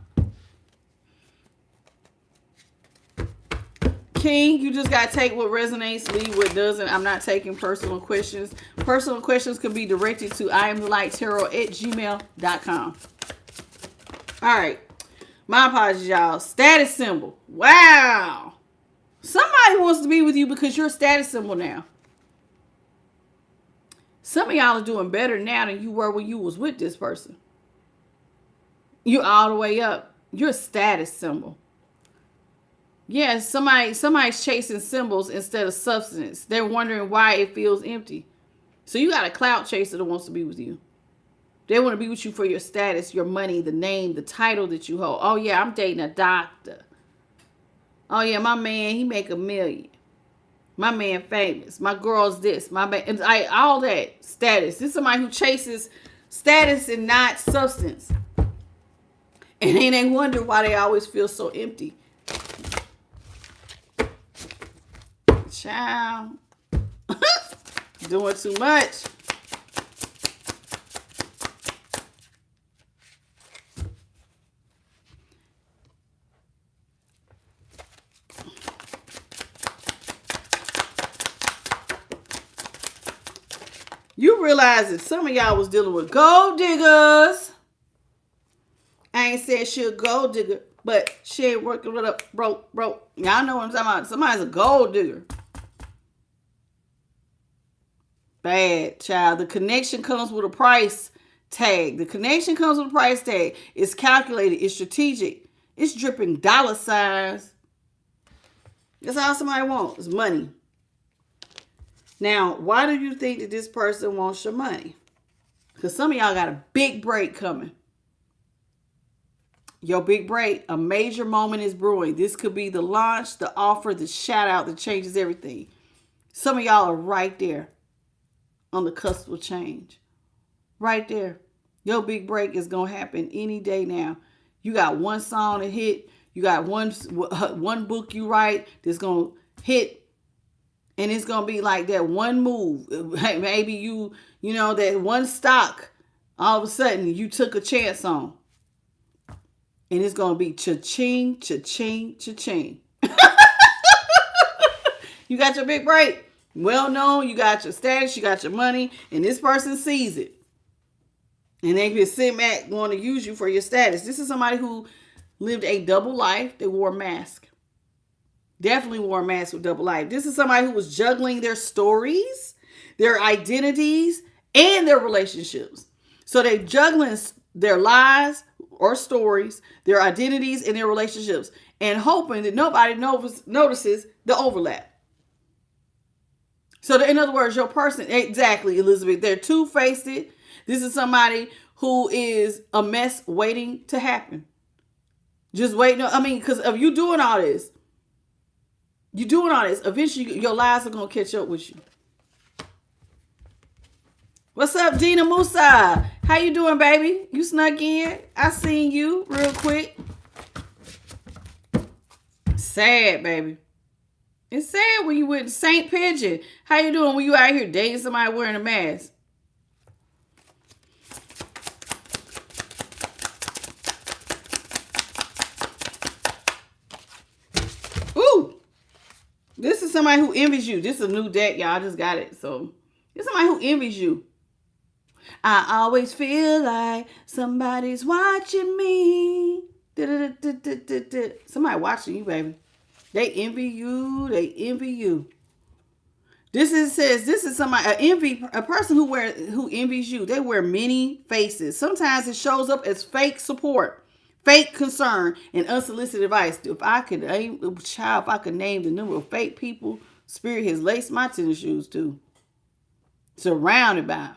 King, you just got to take what resonates, leave what doesn't. I'm not taking personal questions. Personal questions can be directed to IamTheLightTarot@gmail.com. All right. My apologies, y'all. Status symbol. Wow. Somebody wants to be with you because you're a status symbol now. Some of y'all are doing better now than you were when you was with this person. You're all the way up. You're a status symbol. Yeah, somebody's chasing symbols instead of substance. They're wondering why it feels empty. So you got a clout chaser that wants to be with you. They want to be with you for your status, your money, the name, the title that you hold. Oh, yeah, I'm dating a doctor. Oh, yeah, my man, he make $1 million. My man famous. My girl's this. My man, all that status. This is somebody who chases status and not substance. And then they wonder why they always feel so empty. Child. Doing too much. You realize that some of y'all was dealing with gold diggers. I ain't said she a gold digger, but she ain't working with a broke. Y'all know what I'm talking about. Somebody's a gold digger. Bad, child. The connection comes with a price tag. The connection comes with a price tag. It's calculated. It's strategic. It's dripping dollar signs. That's all somebody wants is money. Now, why do you think that this person wants your money? Because some of y'all got a big break coming. Your big break, a major moment is brewing. This could be the launch, the offer, the shout out that changes everything. Some of y'all are right there on the cusp of change. Right there. Your big break is going to happen any day now. You got one song to hit. You got one book you write that's going to hit. And it's going to be like that one move. Maybe you know, that one stock, all of a sudden you took a chance on. And it's going to be cha-ching, cha-ching, cha-ching. You got your big break. Well known, you got your status, you got your money, and this person sees it. And they can sit back want to use you for your status. This is somebody who lived a double life. They wore a mask. Definitely wore a mask with double life. This is somebody who was juggling their stories, their identities, and their relationships. So they're juggling their lies or stories, their identities, and their relationships, and hoping that nobody notices the overlap. So in other words, your person, exactly, Elizabeth, they're two-faced. This is somebody who is a mess waiting to happen. Just waiting. I mean, because of you doing all this, eventually your lies are going to catch up with you. What's up, Dina Musa? How you doing, baby? You snuck in. I seen you real quick. Sad, baby. It's sad when you with St. Pigeon. How you doing when you out here dating somebody wearing a mask? Ooh. This is somebody who envies you. This is a new deck, y'all. I just got it. So, this is somebody who envies you. I always feel like somebody's watching me. Somebody watching you, baby. They envy you. They envy you. Says this is somebody a person who envies you. They wear many faces. Sometimes it shows up as fake support, fake concern, and unsolicited advice. If I could name the number of fake people Spirit has laced my tennis shoes to, surrounded by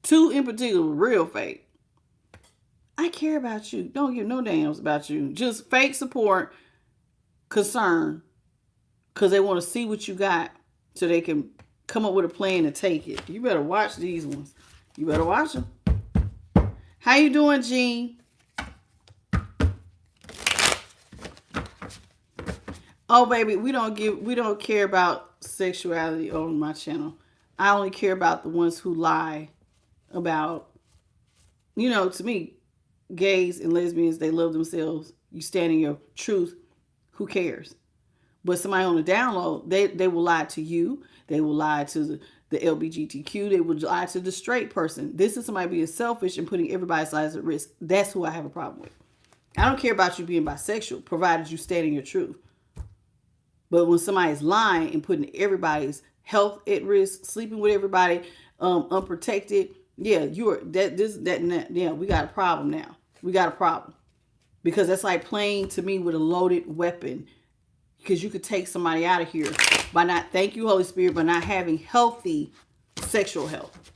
2 in particular, real fake. I care about you. Don't give no damns about you. Just fake support, concern. Because they want to see what you got so they can come up with a plan to take it. You better watch these ones. You better watch them. How you doing, Jean? Oh, baby, we don't care about sexuality on my channel. I only care about the ones who lie about, to me, gays and lesbians, they love themselves. You stand in your truth. Who cares? But somebody on the download, they will lie to you. They will lie to the LGBTQ. They will lie to the straight person. This is somebody being selfish and putting everybody's lives at risk. That's who I have a problem with. I don't care about you being bisexual, provided you stand in your truth. But when somebody is lying and putting everybody's health at risk, sleeping with everybody, unprotected, yeah, we got a problem now. We got a problem. Because that's like playing to me with a loaded weapon. Because you could take somebody out of here by not, thank you, Holy Spirit, by not having healthy sexual health.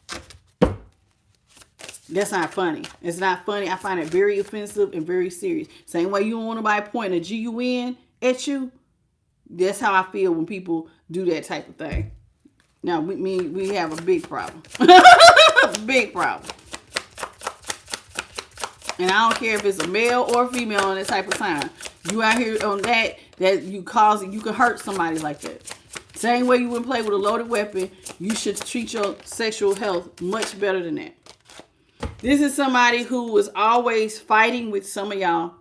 That's not funny. It's not funny. I find it very offensive and very serious. Same way you don't want nobody pointing a GUN at you. That's how I feel when people do that type of thing. Now, we have a big problem. Big problem. And I don't care if it's a male or a female on that type of time. You out here on that you can hurt somebody like that. Same way you wouldn't play with a loaded weapon, you should treat your sexual health much better than that. This is somebody who was always fighting with some of y'all.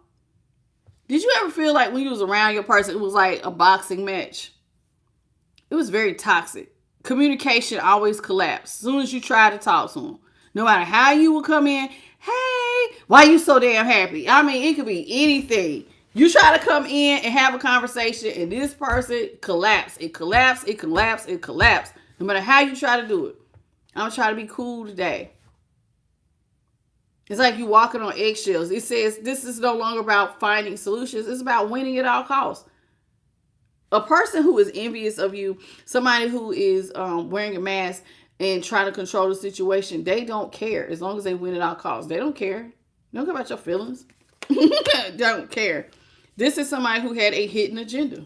Did you ever feel like when you was around your person, it was like a boxing match? It was very toxic. Communication always collapsed as soon as you tried to talk to them. No matter how you would come in, hey, why you so damn happy? I mean, it could be anything. You try to come in and have a conversation and this person collapsed. It collapsed. No matter how you try to do it. I'm going to try to be cool today. It's like you walking on eggshells. It says this is no longer about finding solutions. It's about winning at all costs. A person who is envious of you, somebody who is wearing a mask and trying to control the situation, they don't care as long as they win at all costs. They don't care. They don't care about your feelings. They don't care. This is somebody who had a hidden agenda.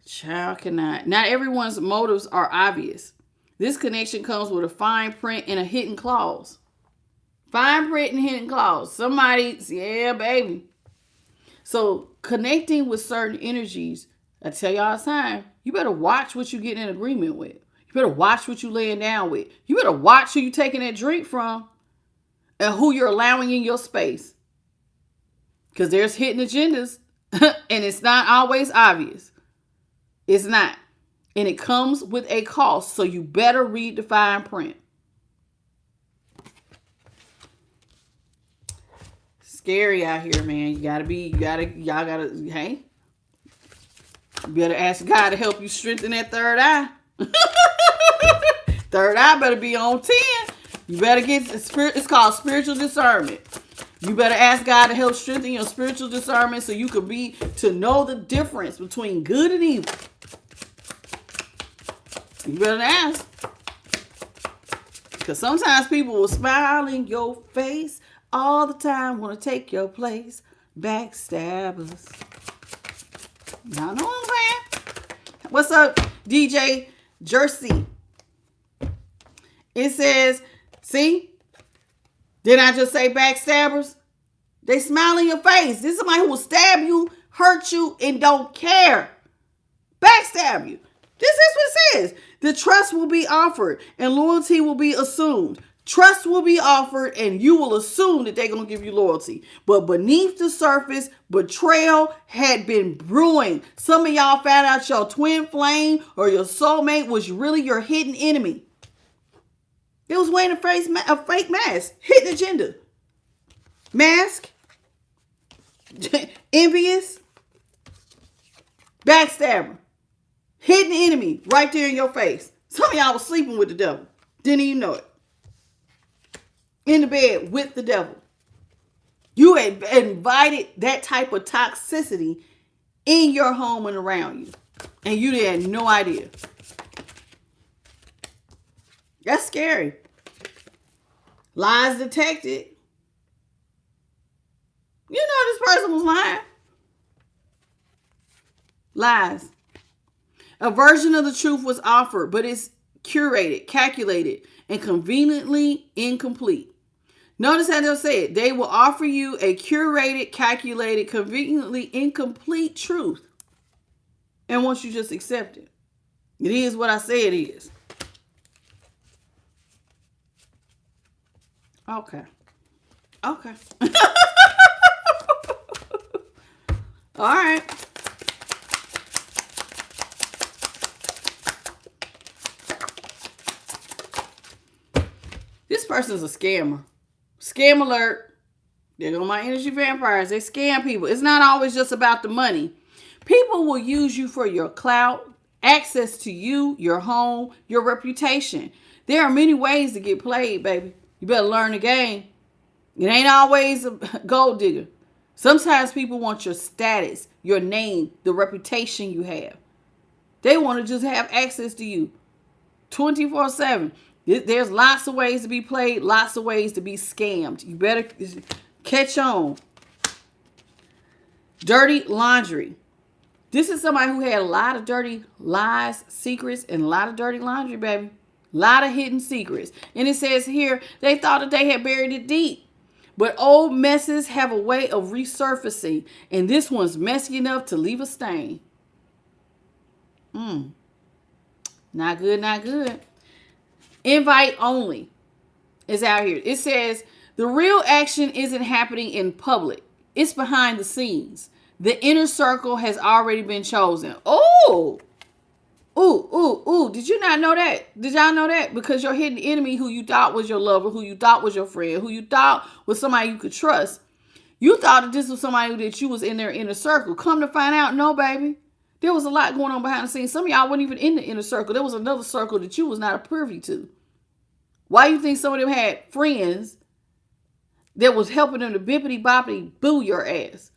Child cannot. Not everyone's motives are obvious. This connection comes with a fine print and a hidden clause. Fine print and hidden clause. Somebody's, yeah, baby. So connecting with certain energies, I tell y'all all the time, you better watch what you get in agreement with. You better watch what you laying down with. You better watch who you taking that drink from and who you're allowing in your space. Because there's hidden agendas and it's not always obvious. It's not. And it comes with a cost. So you better read the fine print. Scary out here, man. You better ask God to help you strengthen that third eye. Third eye better be on 10. You better get it's called spiritual discernment. You better ask God to help strengthen your spiritual discernment so you can to know the difference between good and evil. You better ask. Because sometimes people will smile in your face all the time, want to take your place. Backstabbers. Y'all know what I'm saying? What's up, DJ Jersey? It says, see? Didn't I just say backstabbers? They smile in your face. This is somebody who will stab you, hurt you, and don't care. Backstab you. This is what it says. The trust will be offered and loyalty will be assumed. Trust will be offered and you will assume that they're going to give you loyalty. But beneath the surface, betrayal had been brewing. Some of y'all found out your twin flame or your soulmate was really your hidden enemy. They was wearing a fake mask. Hidden agenda. Mask. Envious. backstabber, hidden enemy right there in your face. Some of y'all was sleeping with the devil. Didn't even know it. In the bed with the devil. You had invited that type of toxicity in your home and around you. And you had no idea. That's scary. Lies detected. You know this person was lying. Lies. A version of the truth was offered, but it's curated, calculated, and conveniently incomplete. Notice how they'll say it. They will offer you a curated, calculated, conveniently incomplete truth. And once you just accept it. It is what I say it is. Okay. Okay. All right. This person's a scammer. Scam alert. There go my energy vampires. They scam people. It's not always just about the money. People will use you for your clout, access to you, your home, your reputation. There are many ways to get played, baby. You better learn the game. It ain't always a gold digger. Sometimes people want your status, your name, the reputation you have. They want to just have access to you 24/7. There's lots of ways to be played, lots of ways to be scammed. You better catch on. Dirty laundry. This is somebody who had a lot of dirty lies, secrets, and a lot of dirty laundry, baby. A lot of hidden secrets. And it says here, they thought that they had buried it deep. But old messes have a way of resurfacing. And this one's messy enough to leave a stain. Not good, not good. Invite only is out here. It says, the real action isn't happening in public. It's behind the scenes. The inner circle has already been chosen. Oh! Ooh. Did you not know that? Did y'all know that? Because your hidden enemy, who you thought was your lover, who you thought was your friend, who you thought was somebody you could trust, you thought that this was somebody that you was in their inner circle. Come to find out, no, baby. There was a lot going on behind the scenes. Some of y'all weren't even in the inner circle. There was another circle that you was not privy to. Why you think some of them had friends that was helping them to bippity boppity boo your ass?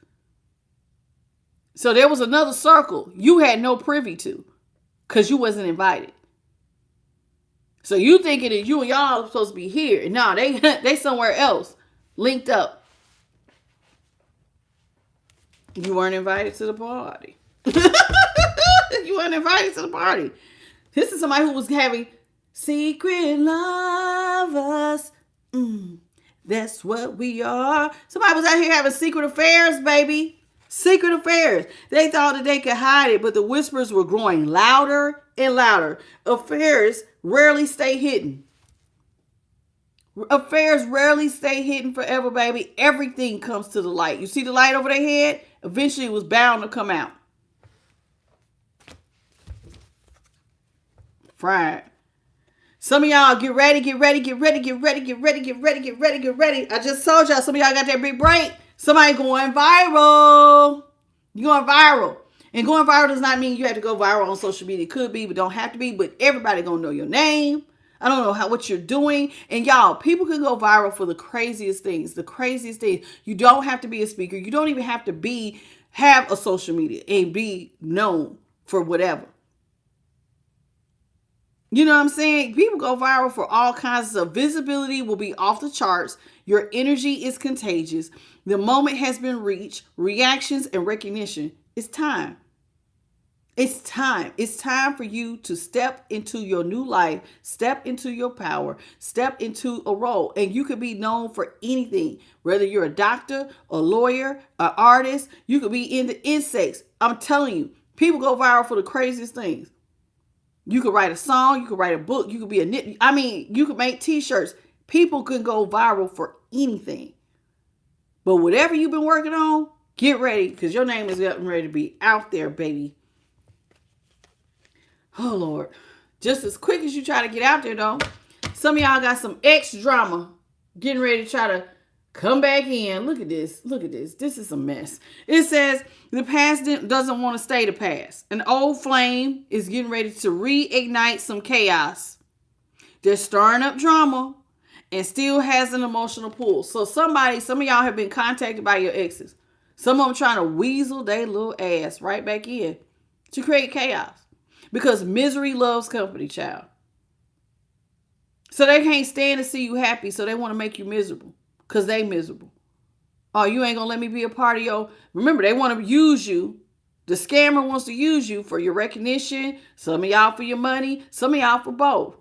So there was another circle you had no privy to. Because you wasn't invited. So you thinking that you and y'all are supposed to be here. No, they somewhere else. Linked up. You weren't invited to the party. You weren't invited to the party. This is somebody who was having secret lovers. That's what we are. Somebody was out here having secret affairs, baby. Secret affairs. They thought that they could hide it, but the whispers were growing louder and louder. Affairs rarely stay hidden. Affairs rarely stay hidden forever, baby. Everything comes to the light. You see the light over their head? Eventually it was bound to come out. Fried. Some of y'all get ready. I just told y'all some of y'all got that big break. Somebody going viral. You're going viral. And going viral does not mean you have to go viral on social media. It could be, but don't have to be. But everybody going to know your name. I don't know what you're doing. And y'all, people can go viral for the craziest things. The craziest things. You don't have to be a speaker. You don't even have to have a social media and be known for whatever. You know what I'm saying? People go viral for all kinds of visibility will be off the charts. Your energy is contagious. The moment has been reached. Reactions and recognition. It's time. It's time. It's time for you to step into your new life, step into your power, step into a role. And you could be known for anything, whether you're a doctor, a lawyer, an artist. You could be into insects. I'm telling you, people go viral for the craziest things. You could write a song. You could write a book. You could be you could make t-shirts. People can go viral for anything. But whatever you've been working on, get ready because your name is getting ready to be out there, baby. Oh, Lord. Just as quick as you try to get out there, though, some of y'all got some ex drama getting ready to try to Come back in. Look at this. Look at this. This is a mess. It says the past doesn't want to stay the past. An old flame is getting ready to reignite some chaos. They're stirring up drama and still has an emotional pull. So some of y'all have been contacted by your exes. Some of them trying to weasel their little ass right back in to create chaos. Because misery loves company, child. So they can't stand to see you happy, so they want to make you miserable. Because they miserable. Oh, you ain't going to let me be a part of your... Remember, they want to use you. The scammer wants to use you for your recognition. Some of y'all for your money. Some of y'all for both.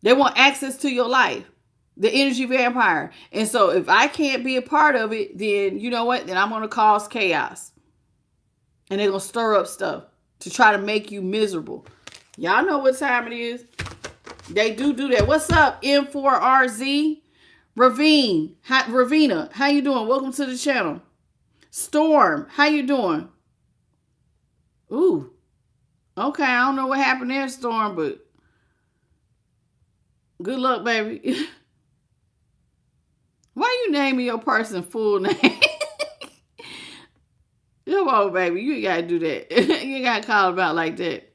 They want access to your life. The energy vampire. And so if I can't be a part of it, then you know what? Then I'm going to cause chaos. And they're going to stir up stuff to try to make you miserable. Y'all know what time it is. They do that. What's up, M4RZ? Ravina, how you doing? Welcome to the channel. Storm, how you doing? Ooh. Okay, I don't know what happened there, Storm, but good luck, baby. Why you naming your person full name? Come on, baby. You ain't got to do that. You ain't got to call about like that.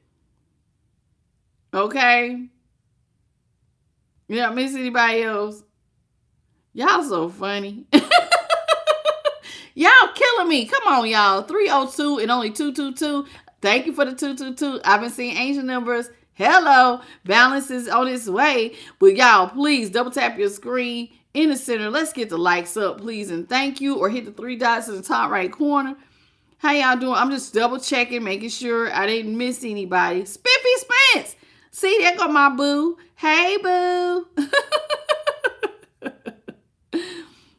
Okay? You don't miss anybody else? Y'all so funny. Y'all killing me. Come on, y'all. 302 and only 222. Thank you for the 222. I've been seeing angel numbers. Hello. Balance is on its way. But y'all, please double tap your screen in the center. Let's get the likes up, please. And thank you. Or hit the three dots in the top right corner. How y'all doing? I'm just double checking, making sure I didn't miss anybody. Spiffy Spence. See, there go my boo. Hey, boo.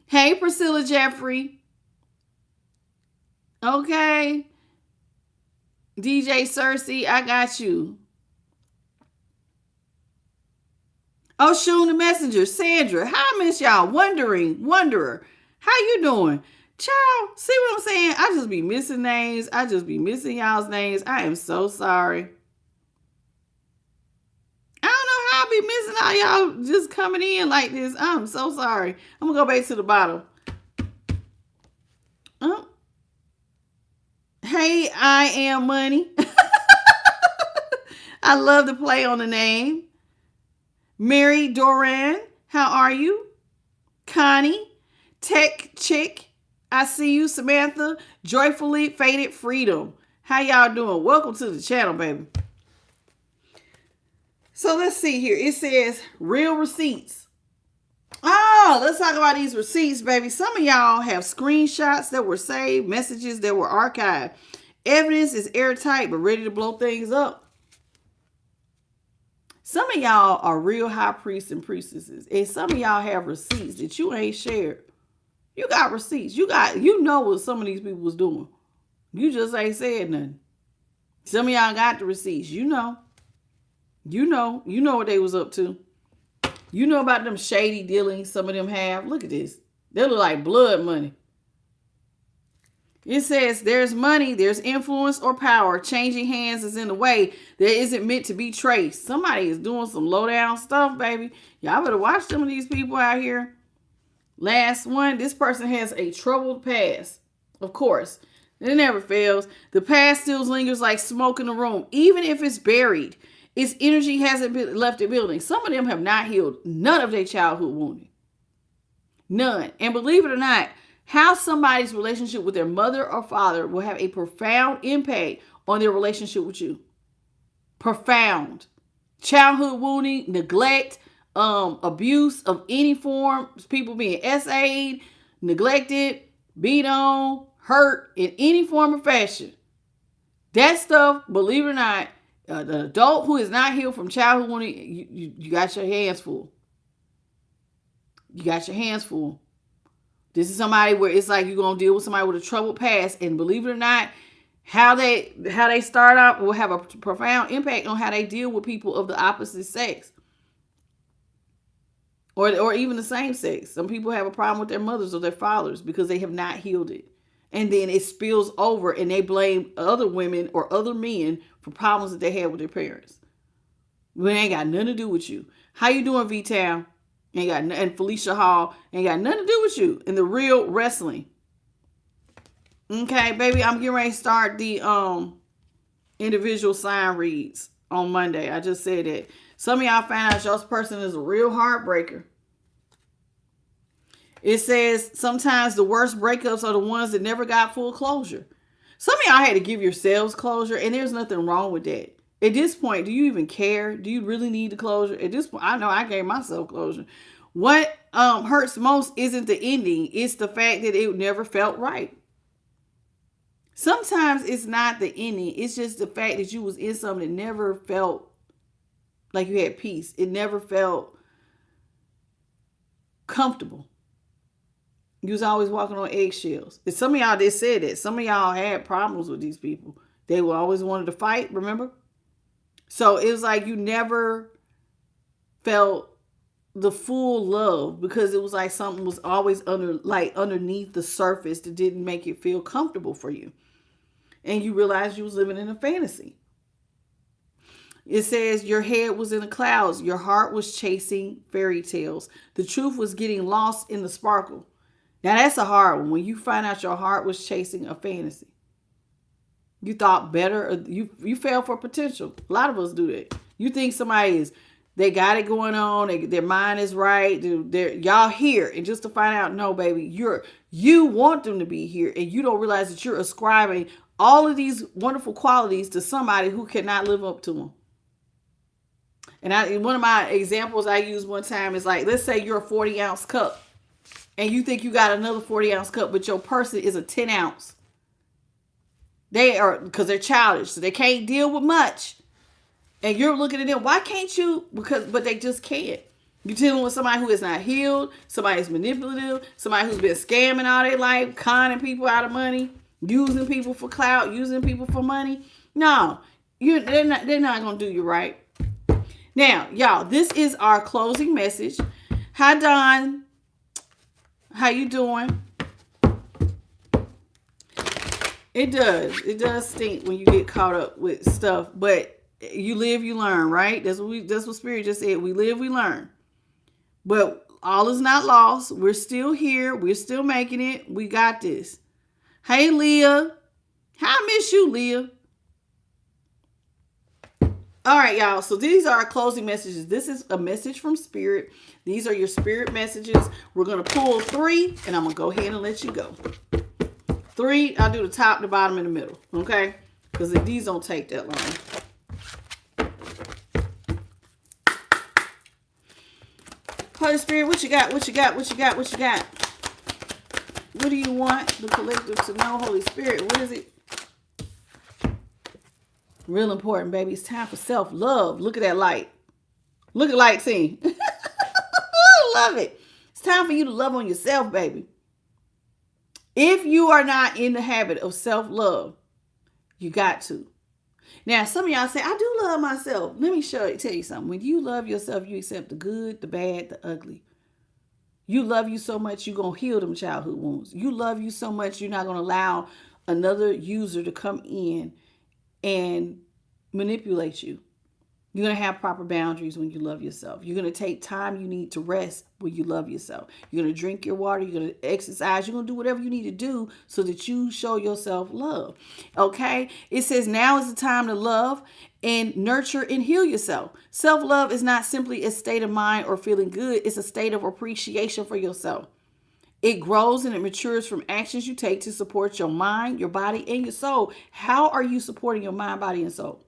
Hey, Priscilla Jeffrey. Okay. DJ Cersei, I got you. Oh, Shun the Messenger. Sandra, how I miss y'all. Wanderer. How you doing? Child, see what I'm saying? I just be missing names. I just be missing y'all's names. I am so sorry. I don't know how I be missing all y'all just coming in like this. I'm so sorry. I'm going to go back to the bottom. Oh. Hey, I am money. I love to play on the name. Mary Doran, how are you? Connie, Tech Chick, I see you. Samantha, Joyfully Faded Freedom. How y'all doing? Welcome to the channel, baby. So let's see here. It says real receipts. Oh, let's talk about these receipts, baby. Some of y'all have screenshots that were saved, messages that were archived. Evidence is airtight, but ready to blow things up. Some of y'all are real high priests and priestesses. And some of y'all have receipts that you ain't shared. You got receipts. You know what some of these people was doing. You just ain't said nothing. Some of y'all got the receipts. You know what they was up to. You know about them shady dealings some of them have. Look at this. They look like blood money. It says there's money, there's influence or power. Changing hands is in the way that isn't meant to be traced. Somebody is doing some low down stuff, baby. Y'all better watch some of these people out here. Last one, this person has a troubled past. Of course, it never fails. The past still lingers like smoke in the room, even if it's buried. Its energy hasn't left the building. Some of them have not healed none of their childhood wounding. None. And believe it or not, how somebody's relationship with their mother or father will have a profound impact on their relationship with you. Profound. Childhood wounding, neglect, abuse of any form, people being SA'd, neglected, beat on, hurt in any form or fashion. That stuff, believe it or not, the adult who is not healed from childhood wounding, you got your hands full. You got your hands full. This is somebody where it's like you're going to deal with somebody with a troubled past. And believe it or not, how they start out will have a profound impact on how they deal with people of the opposite sex. Or even the same sex. Some people have a problem with their mothers or their fathers because they have not healed it. And then it spills over and they blame other women or other men for problems that they had with their parents. When it ain't got nothing to do with you. How you doing, V-Town? And Felicia Hall ain't got nothing to do with you in the real wrestling. Okay, baby, I'm getting ready to start the individual sign reads on Monday. I just said that. Some of y'all find out your person is a real heartbreaker. It says sometimes the worst breakups are the ones that never got full closure. Some of y'all had to give yourselves closure, and there's nothing wrong with that. At this point, do you even care? Do you really need the closure? At this point, I know I gave myself closure. What hurts most isn't the ending. It's the fact that it never felt right. Sometimes it's not the ending. It's just the fact that you was in something that never felt like you had peace. It never felt comfortable. You was always walking on eggshells. And some of y'all did say that. Some of y'all had problems with these people. They were always wanted to fight, remember? So it was like you never felt the full love because it was like something was always underneath the surface that didn't make it feel comfortable for you. And you realized you was living in a fantasy. It says your head was in the clouds. Your heart was chasing fairy tales. The truth was getting lost in the sparkle. Now that's a hard one. When you find out your heart was chasing a fantasy. You thought better. You fell for potential. A lot of us do that. You think somebody they got it going on. Their mind is right. Y'all here. And just to find out, no, baby, you want them to be here. And you don't realize that you're ascribing all of these wonderful qualities to somebody who cannot live up to them. And one of my examples I used one time is like, let's say you're a 40-ounce cup. And you think you got another 40-ounce cup, but your person is a 10-ounce. They are, because they're childish, so they can't deal with much. And you're looking at them, why can't you? But they just can't. You're dealing with somebody who is not healed, somebody who's manipulative, somebody who's been scamming all their life, conning people out of money, using people for clout, using people for money. No, they're not going to do you right. Now, y'all, this is our closing message. Hi, Don. How you doing? It does stink when you get caught up with stuff, but you live, you learn, right? That's what Spirit just said. We live, we learn. But all is not lost. We're still here. We're still making it. We got this. Hey, Leah. I miss you, Leah. All right, y'all. So these are our closing messages. This is a message from Spirit. These are your Spirit messages. We're going to pull 3, and I'm going to go ahead and let you go. 3, I'll do the top, the bottom, and the middle. Okay? Because these don't take that long. Holy Spirit, what you got? What you got? What you got? What you got? What do you want the collective to know, Holy Spirit? What is it? Real important, baby. It's time for self-love. Look at that light. Look at light scene. I love it. It's time for you to love on yourself, baby. If you are not in the habit of self-love, you got to. Now, some of y'all say, I do love myself. Let me tell you something. When you love yourself, you accept the good, the bad, the ugly. You love you so much, you're going to heal them childhood wounds. You love you so much, you're not going to allow another user to come in and manipulate you. You're going to have proper boundaries when you love yourself. You're going to take time you need to rest when you love yourself. You're going to drink your water. You're going to exercise. You're going to do whatever you need to do so that you show yourself love. Okay? It says now is the time to love and nurture and heal yourself. Self-love is not simply a state of mind or feeling good. It's a state of appreciation for yourself. It grows and it matures from actions you take to support your mind, your body, and your soul. How are you supporting your mind, body, and soul?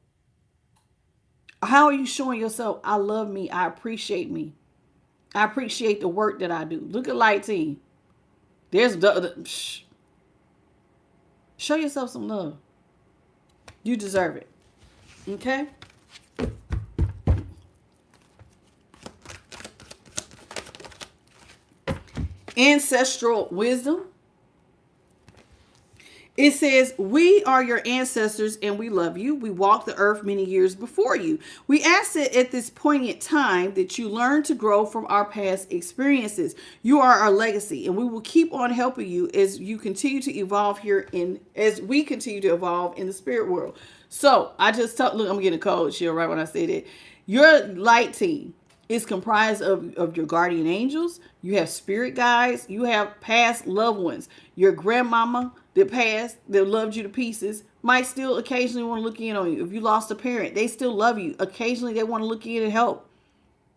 How are you showing yourself, I love me, I appreciate me. I appreciate the work that I do. Look at Light Team. There's show yourself some love. You deserve it. Okay? Ancestral wisdom. It says, we are your ancestors and we love you. We walked the earth many years before you. We ask that at this poignant time that you learn to grow from our past experiences. You are our legacy and we will keep on helping you as you continue to evolve as we continue to evolve in the spirit world. So I just look, I'm getting a cold chill right when I say that. Your light team, It's comprised of your guardian angels. You have spirit guides. You have past loved ones. Your grandmama that passed, that loved you to pieces, might still occasionally want to look in on you. If you lost a parent, they still love you. Occasionally they want to look in and help.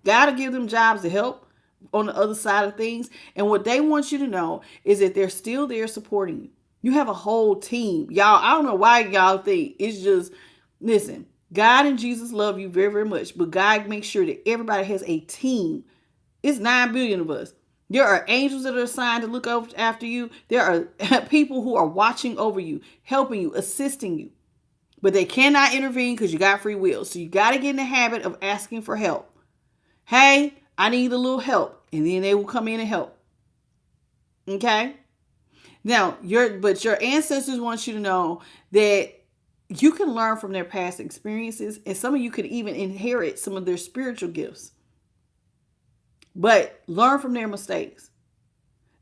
Gotta give them jobs to help on the other side of things. And what they want you to know is that they're still there supporting you. You have a whole team. Y'all, I don't know why y'all think it's just, listen, God and Jesus love you very, very much, but God makes sure that everybody has a team. It's 9 billion of us. There are angels that are assigned to look after you. There are people who are watching over you, helping you, assisting you. But they cannot intervene because you got free will. So you got to get in the habit of asking for help. Hey, I need a little help. And then they will come in and help. Okay? Now, your ancestors want you to know that you can learn from their past experiences, and some of you could even inherit some of their spiritual gifts. But learn from their mistakes.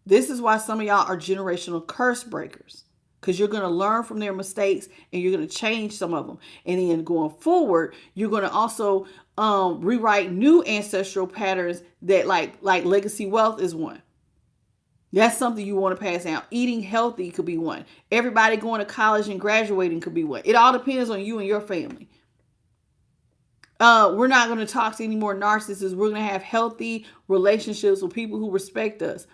This is why some of y'all are generational curse breakers, because you're going to learn from their mistakes and you're going to change some of them. And then going forward, you're going to also rewrite new ancestral patterns that like legacy wealth is one. That's something you want to pass down. Eating healthy could be one. Everybody going to college and graduating could be one. It all depends on you and your family. We're not going to talk to any more narcissists. We're going to have healthy relationships with people who respect us.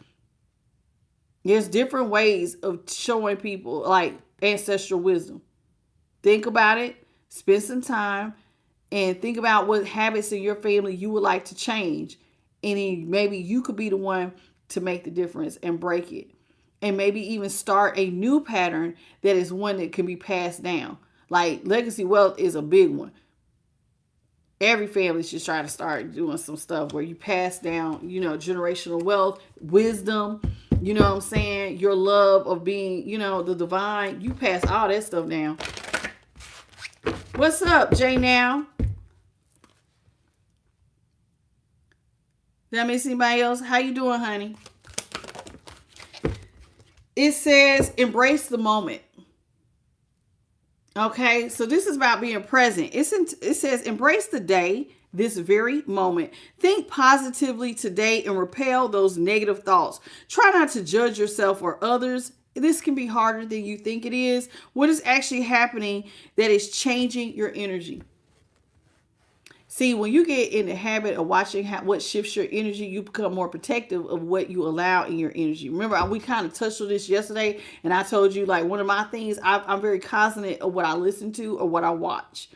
There's different ways of showing people like ancestral wisdom. Think about it. Spend some time and think about what habits in your family you would like to change. And maybe you could be the one to make the difference and break it. And maybe even start a new pattern that is one that can be passed down. Like legacy wealth is a big one. Every family should try to start doing some stuff where you pass down, generational wealth, wisdom, you know what I'm saying? Your love of being, the divine. You pass all that stuff down. What's up, Jay Now? Did I miss anybody else? How you doing, honey? It says, embrace the moment. Okay, so this is about being present. It says, embrace the day, this very moment. Think positively today and repel those negative thoughts. Try not to judge yourself or others. This can be harder than you think it is. What is actually happening that is changing your energy? See, when you get in the habit of watching what shifts your energy, you become more protective of what you allow in your energy. Remember, we kind of touched on this yesterday, and I told you, like, one of my things, I'm very cognizant of what I listen to or what I watch.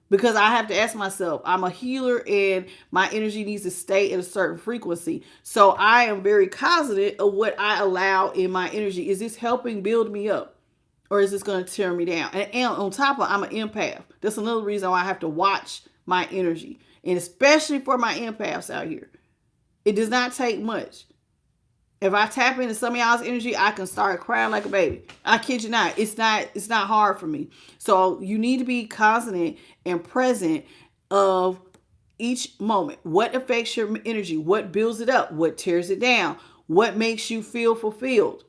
Because I have to ask myself, I'm a healer and my energy needs to stay at a certain frequency. So I am very cognizant of what I allow in my energy. Is this helping build me up? Or is this going to tear me down? And on top of, I'm an empath. That's another reason why I have to watch my energy, and especially for my empaths out here. It does not take much. If I tap into some of y'all's energy, I can start crying like a baby. I kid you not. It's not hard for me. So you need to be cognizant and present of each moment. What affects your energy? What builds it up? What tears it down? What makes you feel fulfilled?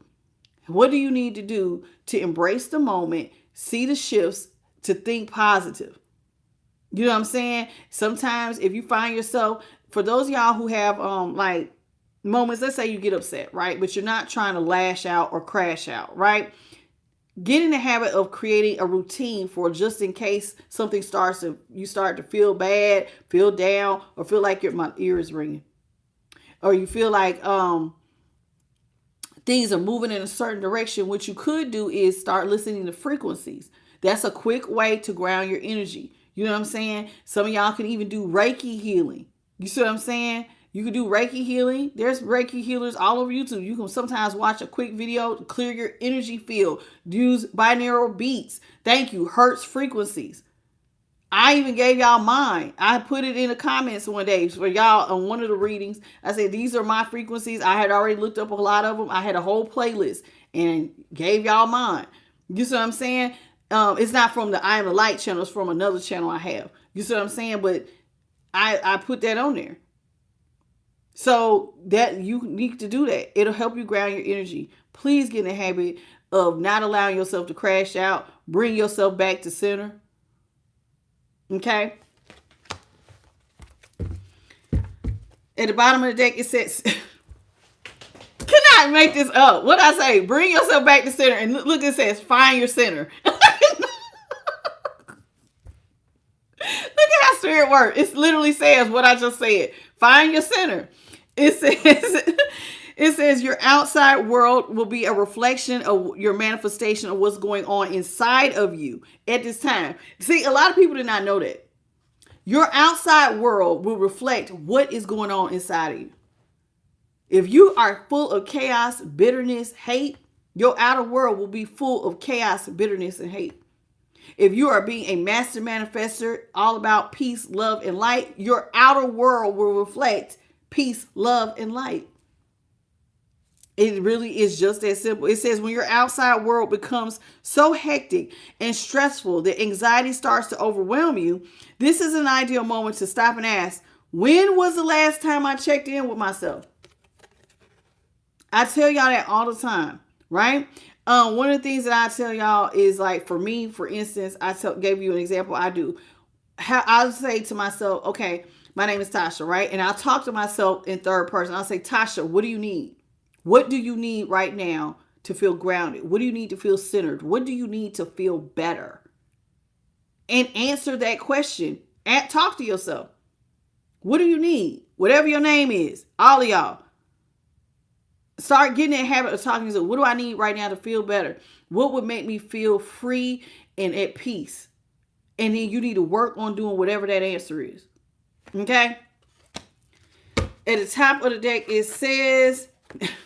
What do you need to do to embrace the moment, see the shifts, to think positive? You know what I'm saying? Sometimes if you find yourself, for those of y'all who have like moments, let's say you get upset, right? But you're not trying to lash out or crash out, right? Get in the habit of creating a routine for just in case something you start to feel bad, feel down, or feel like my ear is ringing. Or you feel like things are moving in a certain direction. What you could do is start listening to frequencies. That's a quick way to ground your energy. You know what I'm saying? Some of y'all can even do Reiki healing. You see what I'm saying? You can do Reiki healing. There's Reiki healers all over YouTube. You can sometimes watch a quick video to clear your energy field. Use binaural beats. Thank you. Hertz frequencies. I even gave y'all mine. I put it in the comments one day for y'all on one of the readings. I said, these are my frequencies. I had already looked up a lot of them. I had a whole playlist and gave y'all mine. You see what I'm saying? It's not from the I Am the Light channel. It's from another channel I have. You see what I'm saying? But I put that on there. So that you need to do that. It'll help you ground your energy. Please get in the habit of not allowing yourself to crash out. Bring yourself back to center. Okay? At the bottom of the deck, it says, cannot make this up. What I say? Bring yourself back to center. And look, it says, find your center. Look at how spirit works. It literally says what I just said. Find your center. It says your outside world will be a reflection of your manifestation of what's going on inside of you at this time. See, a lot of people did not know that. Your outside world will reflect what is going on inside of you. If you are full of chaos, bitterness, hate, your outer world will be full of chaos, bitterness, and hate. If you are being a master manifester, all about peace, love, and light, your outer world will reflect peace, love, and light. It really is just that simple. It says when your outside world becomes so hectic and stressful that anxiety starts to overwhelm you, this is an ideal moment to stop and ask, when was the last time I checked in with myself? I tell y'all that all the time, right? One of the things that I tell y'all is like, for me, for instance, gave you an example. I'll say to myself, okay, my name is Tasha, right? And I'll talk to myself in third person. I'll say, Tasha, what do you need? What do you need right now to feel grounded? What do you need to feel centered? What do you need to feel better? And answer that question. And talk to yourself. What do you need? Whatever your name is, all of y'all. Start getting that habit of talking to yourself. What do I need right now to feel better? What would make me feel free and at peace? And then you need to work on doing whatever that answer is. Okay? At the top of the deck, it says,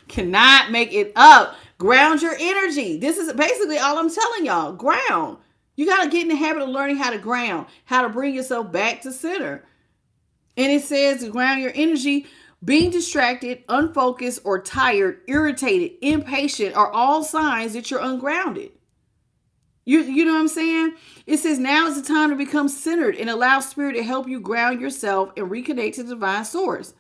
cannot make it up. Ground your energy. This is basically all I'm telling y'all. Ground. You got to get in the habit of learning how to ground, how to bring yourself back to center. And it says to ground your energy. Being distracted, unfocused, or tired, irritated, impatient are all signs that you're ungrounded. You know what I'm saying? It says now is the time to become centered and allow spirit to help you ground yourself and reconnect to the divine source.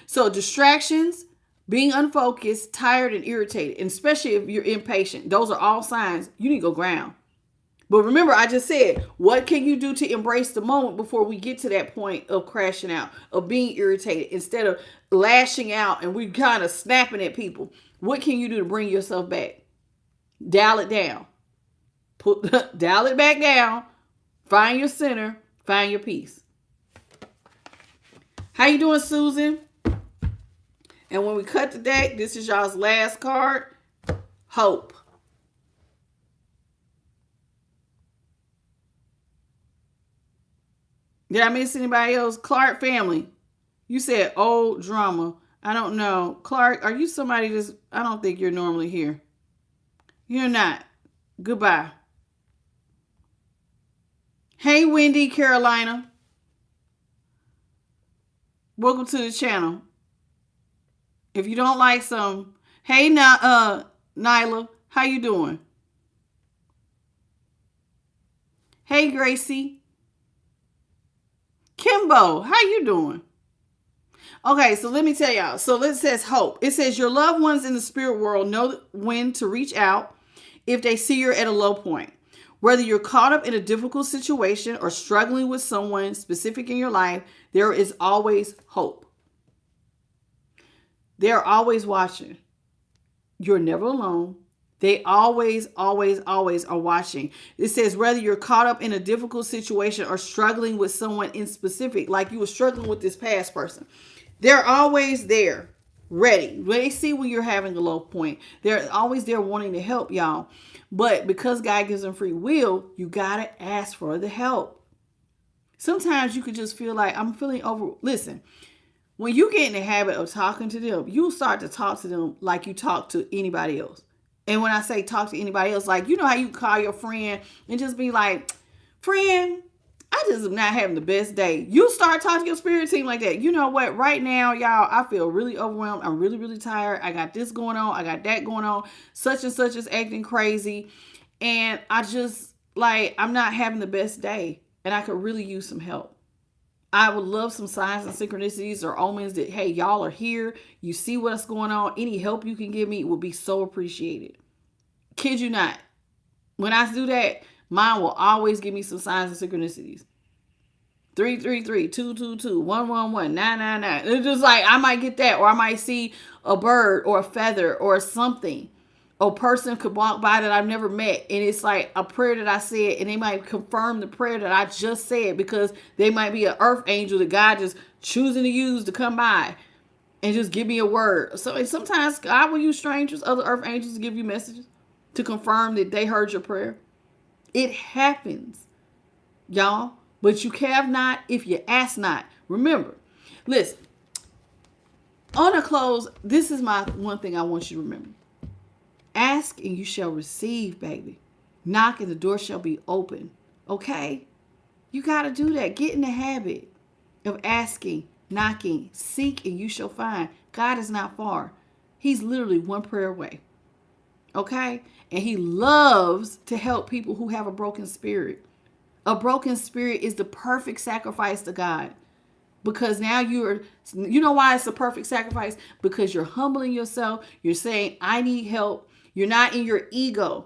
So distractions, being unfocused, tired, and irritated, and especially if you're impatient, those are all signs you need to go ground. But remember, I just said, what can you do to embrace the moment before we get to that point of crashing out, of being irritated, instead of lashing out and we kind of snapping at people? What can you do to bring yourself back? Dial it down. Dial it back down. Find your center. Find your peace. How you doing, Susan? And when we cut the deck, this is y'all's last card. Hope. Did I miss anybody else? Clark family. You said old drama. I don't know. Clark, are you somebody that's... I don't think you're normally here. You're not. Goodbye. Hey, Wendy, Carolina. Welcome to the channel. If you don't like some... Hey, Nyla. How you doing? Hey, Gracie. Kimbo, how you doing? Okay, so let me tell y'all. So it says hope. It says your loved ones in the spirit world know when to reach out if they see you're at a low point. Whether you're caught up in a difficult situation or struggling with someone specific in your life, there is always hope. They're always watching. You're never alone. They always, always, always are watching. It says whether you're caught up in a difficult situation or struggling with someone in specific, like you were struggling with this past person, they're always there, ready. When they see when you're having a low point, they're always there wanting to help y'all. But because God gives them free will, you got to ask for the help. Sometimes you could just feel like, I'm feeling over. Listen, when you get in the habit of talking to them, you'll start to talk to them like you talk to anybody else. And when I say talk to anybody else, like, you know how you call your friend and just be like, friend, I just am not having the best day. You start talking to your spirit team like that. You know what? Right now, y'all, I feel really overwhelmed. I'm really, really tired. I got this going on. I got that going on. Such and such is acting crazy. And I just, like, I'm not having the best day. And I could really use some help. I would love some signs and synchronicities or omens that, hey, y'all are here. You see what's going on. Any help you can give me would be so appreciated. Kid you not. When I do that, mine will always give me some signs and synchronicities. 333-222-111-999. It's just like I might get that, or I might see a bird or a feather or something. A person could walk by that I've never met, and it's like a prayer that I said, and they might confirm the prayer that I just said, because they might be an earth angel that God just choosing to use to come by and just give me a word. So sometimes God will use strangers, other earth angels, to give you messages to confirm that they heard your prayer. It happens, y'all. But you have not if you ask not. Remember, listen, on a close, this is my one thing I want you to remember. Ask and you shall receive, baby. Knock and the door shall be open. Okay? You got to do that. Get in the habit of asking, knocking, seek and you shall find. God is not far. He's literally one prayer away. Okay? And he loves to help people who have a broken spirit. A broken spirit is the perfect sacrifice to God. Because now you know why it's a perfect sacrifice? Because you're humbling yourself. You're saying, I need help. You're not in your ego.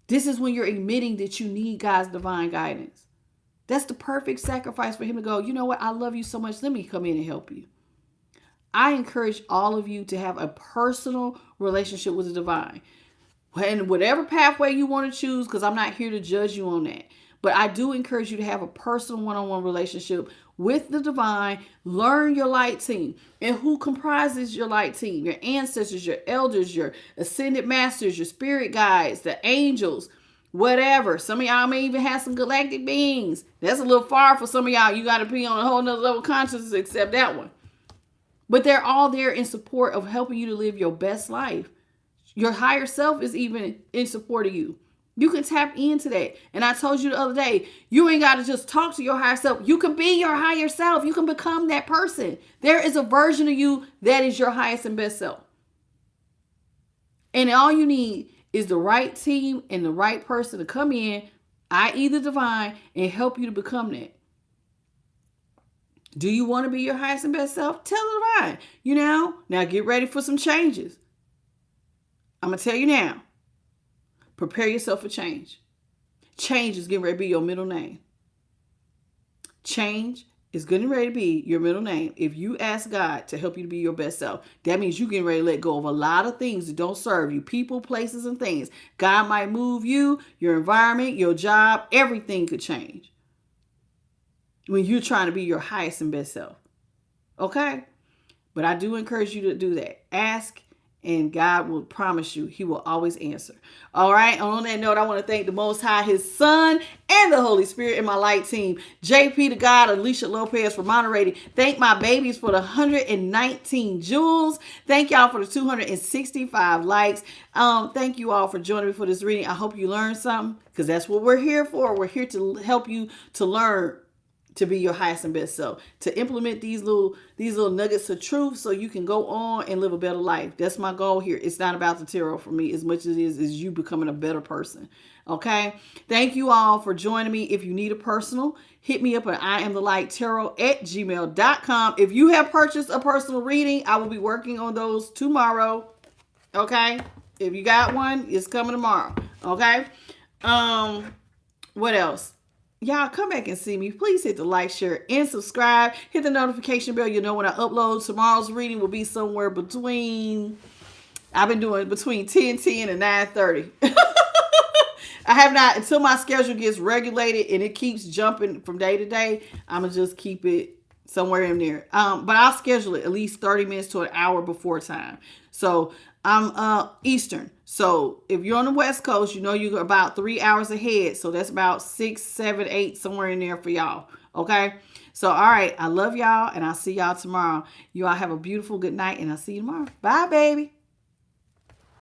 This is when you're admitting that you need God's divine guidance. That's the perfect sacrifice for him to go, you know what? I love you so much. Let me come in and help you. I encourage all of you to have a personal relationship with the divine. And whatever pathway you want to choose, because I'm not here to judge you on that. But I do encourage you to have a personal one-on-one relationship with the divine. Learn your light team. And who comprises your light team? Your ancestors, your elders, your ascended masters, your spirit guides, the angels, whatever. Some of y'all may even have some galactic beings. That's a little far for some of y'all. You got to be on a whole nother level of consciousness except that one. But they're all there in support of helping you to live your best life. Your higher self is even in support of you. You can tap into that. And I told you the other day, you ain't got to just talk to your higher self. You can be your higher self. You can become that person. There is a version of you that is your highest and best self. And all you need is the right team and the right person to come in, i.e. the divine, and help you to become that. Do you want to be your highest and best self? Tell the divine. Now get ready for some changes. I'm going to tell you now. Prepare yourself for change. Change is getting ready to be your middle name. Change is getting ready to be your middle name. If you ask God to help you to be your best self, that means you're getting ready to let go of a lot of things that don't serve you. People, places, and things. God might move you, your environment, your job. Everything could change when you're trying to be your highest and best self. Okay? But I do encourage you to do that. Ask, and God will promise you he will always answer. All right. On that note, I want to thank the Most High, his Son, and the Holy Spirit and my light team. JP to God, Alicia Lopez for moderating. Thank my babies for the 119 jewels. Thank y'all for the 265 likes. Thank you all for joining me for this reading. I hope you learned something, because that's what we're here for. We're here to help you to learn to be your highest and best self, to implement these little nuggets of truth so you can go on and live a better life. That's my goal here. It's not about the tarot for me as much as it is you becoming a better person. Okay. Thank you all for joining me. If you need a personal, hit me up at IamTheLightTarot@gmail.com. If you have purchased a personal reading, I will be working on those tomorrow. Okay. If you got one, it's coming tomorrow. Okay. What else? Y'all come back and see me. Please hit the like, share, and subscribe. Hit the notification bell. You know when I upload. Tomorrow's reading will be somewhere between, I've been doing between 10:10 and 9:30. I have not, until my schedule gets regulated and it keeps jumping from day to day, I'm going to just keep it somewhere in there. But I'll schedule it at least 30 minutes to an hour before time. So I'm Eastern. So if you're on the West Coast, you know you're about 3 hours ahead. So that's about 6, 7, 8, somewhere in there for y'all. Okay. So, all right. I love y'all and I'll see y'all tomorrow. You all have a beautiful good night and I'll see you tomorrow. Bye, baby.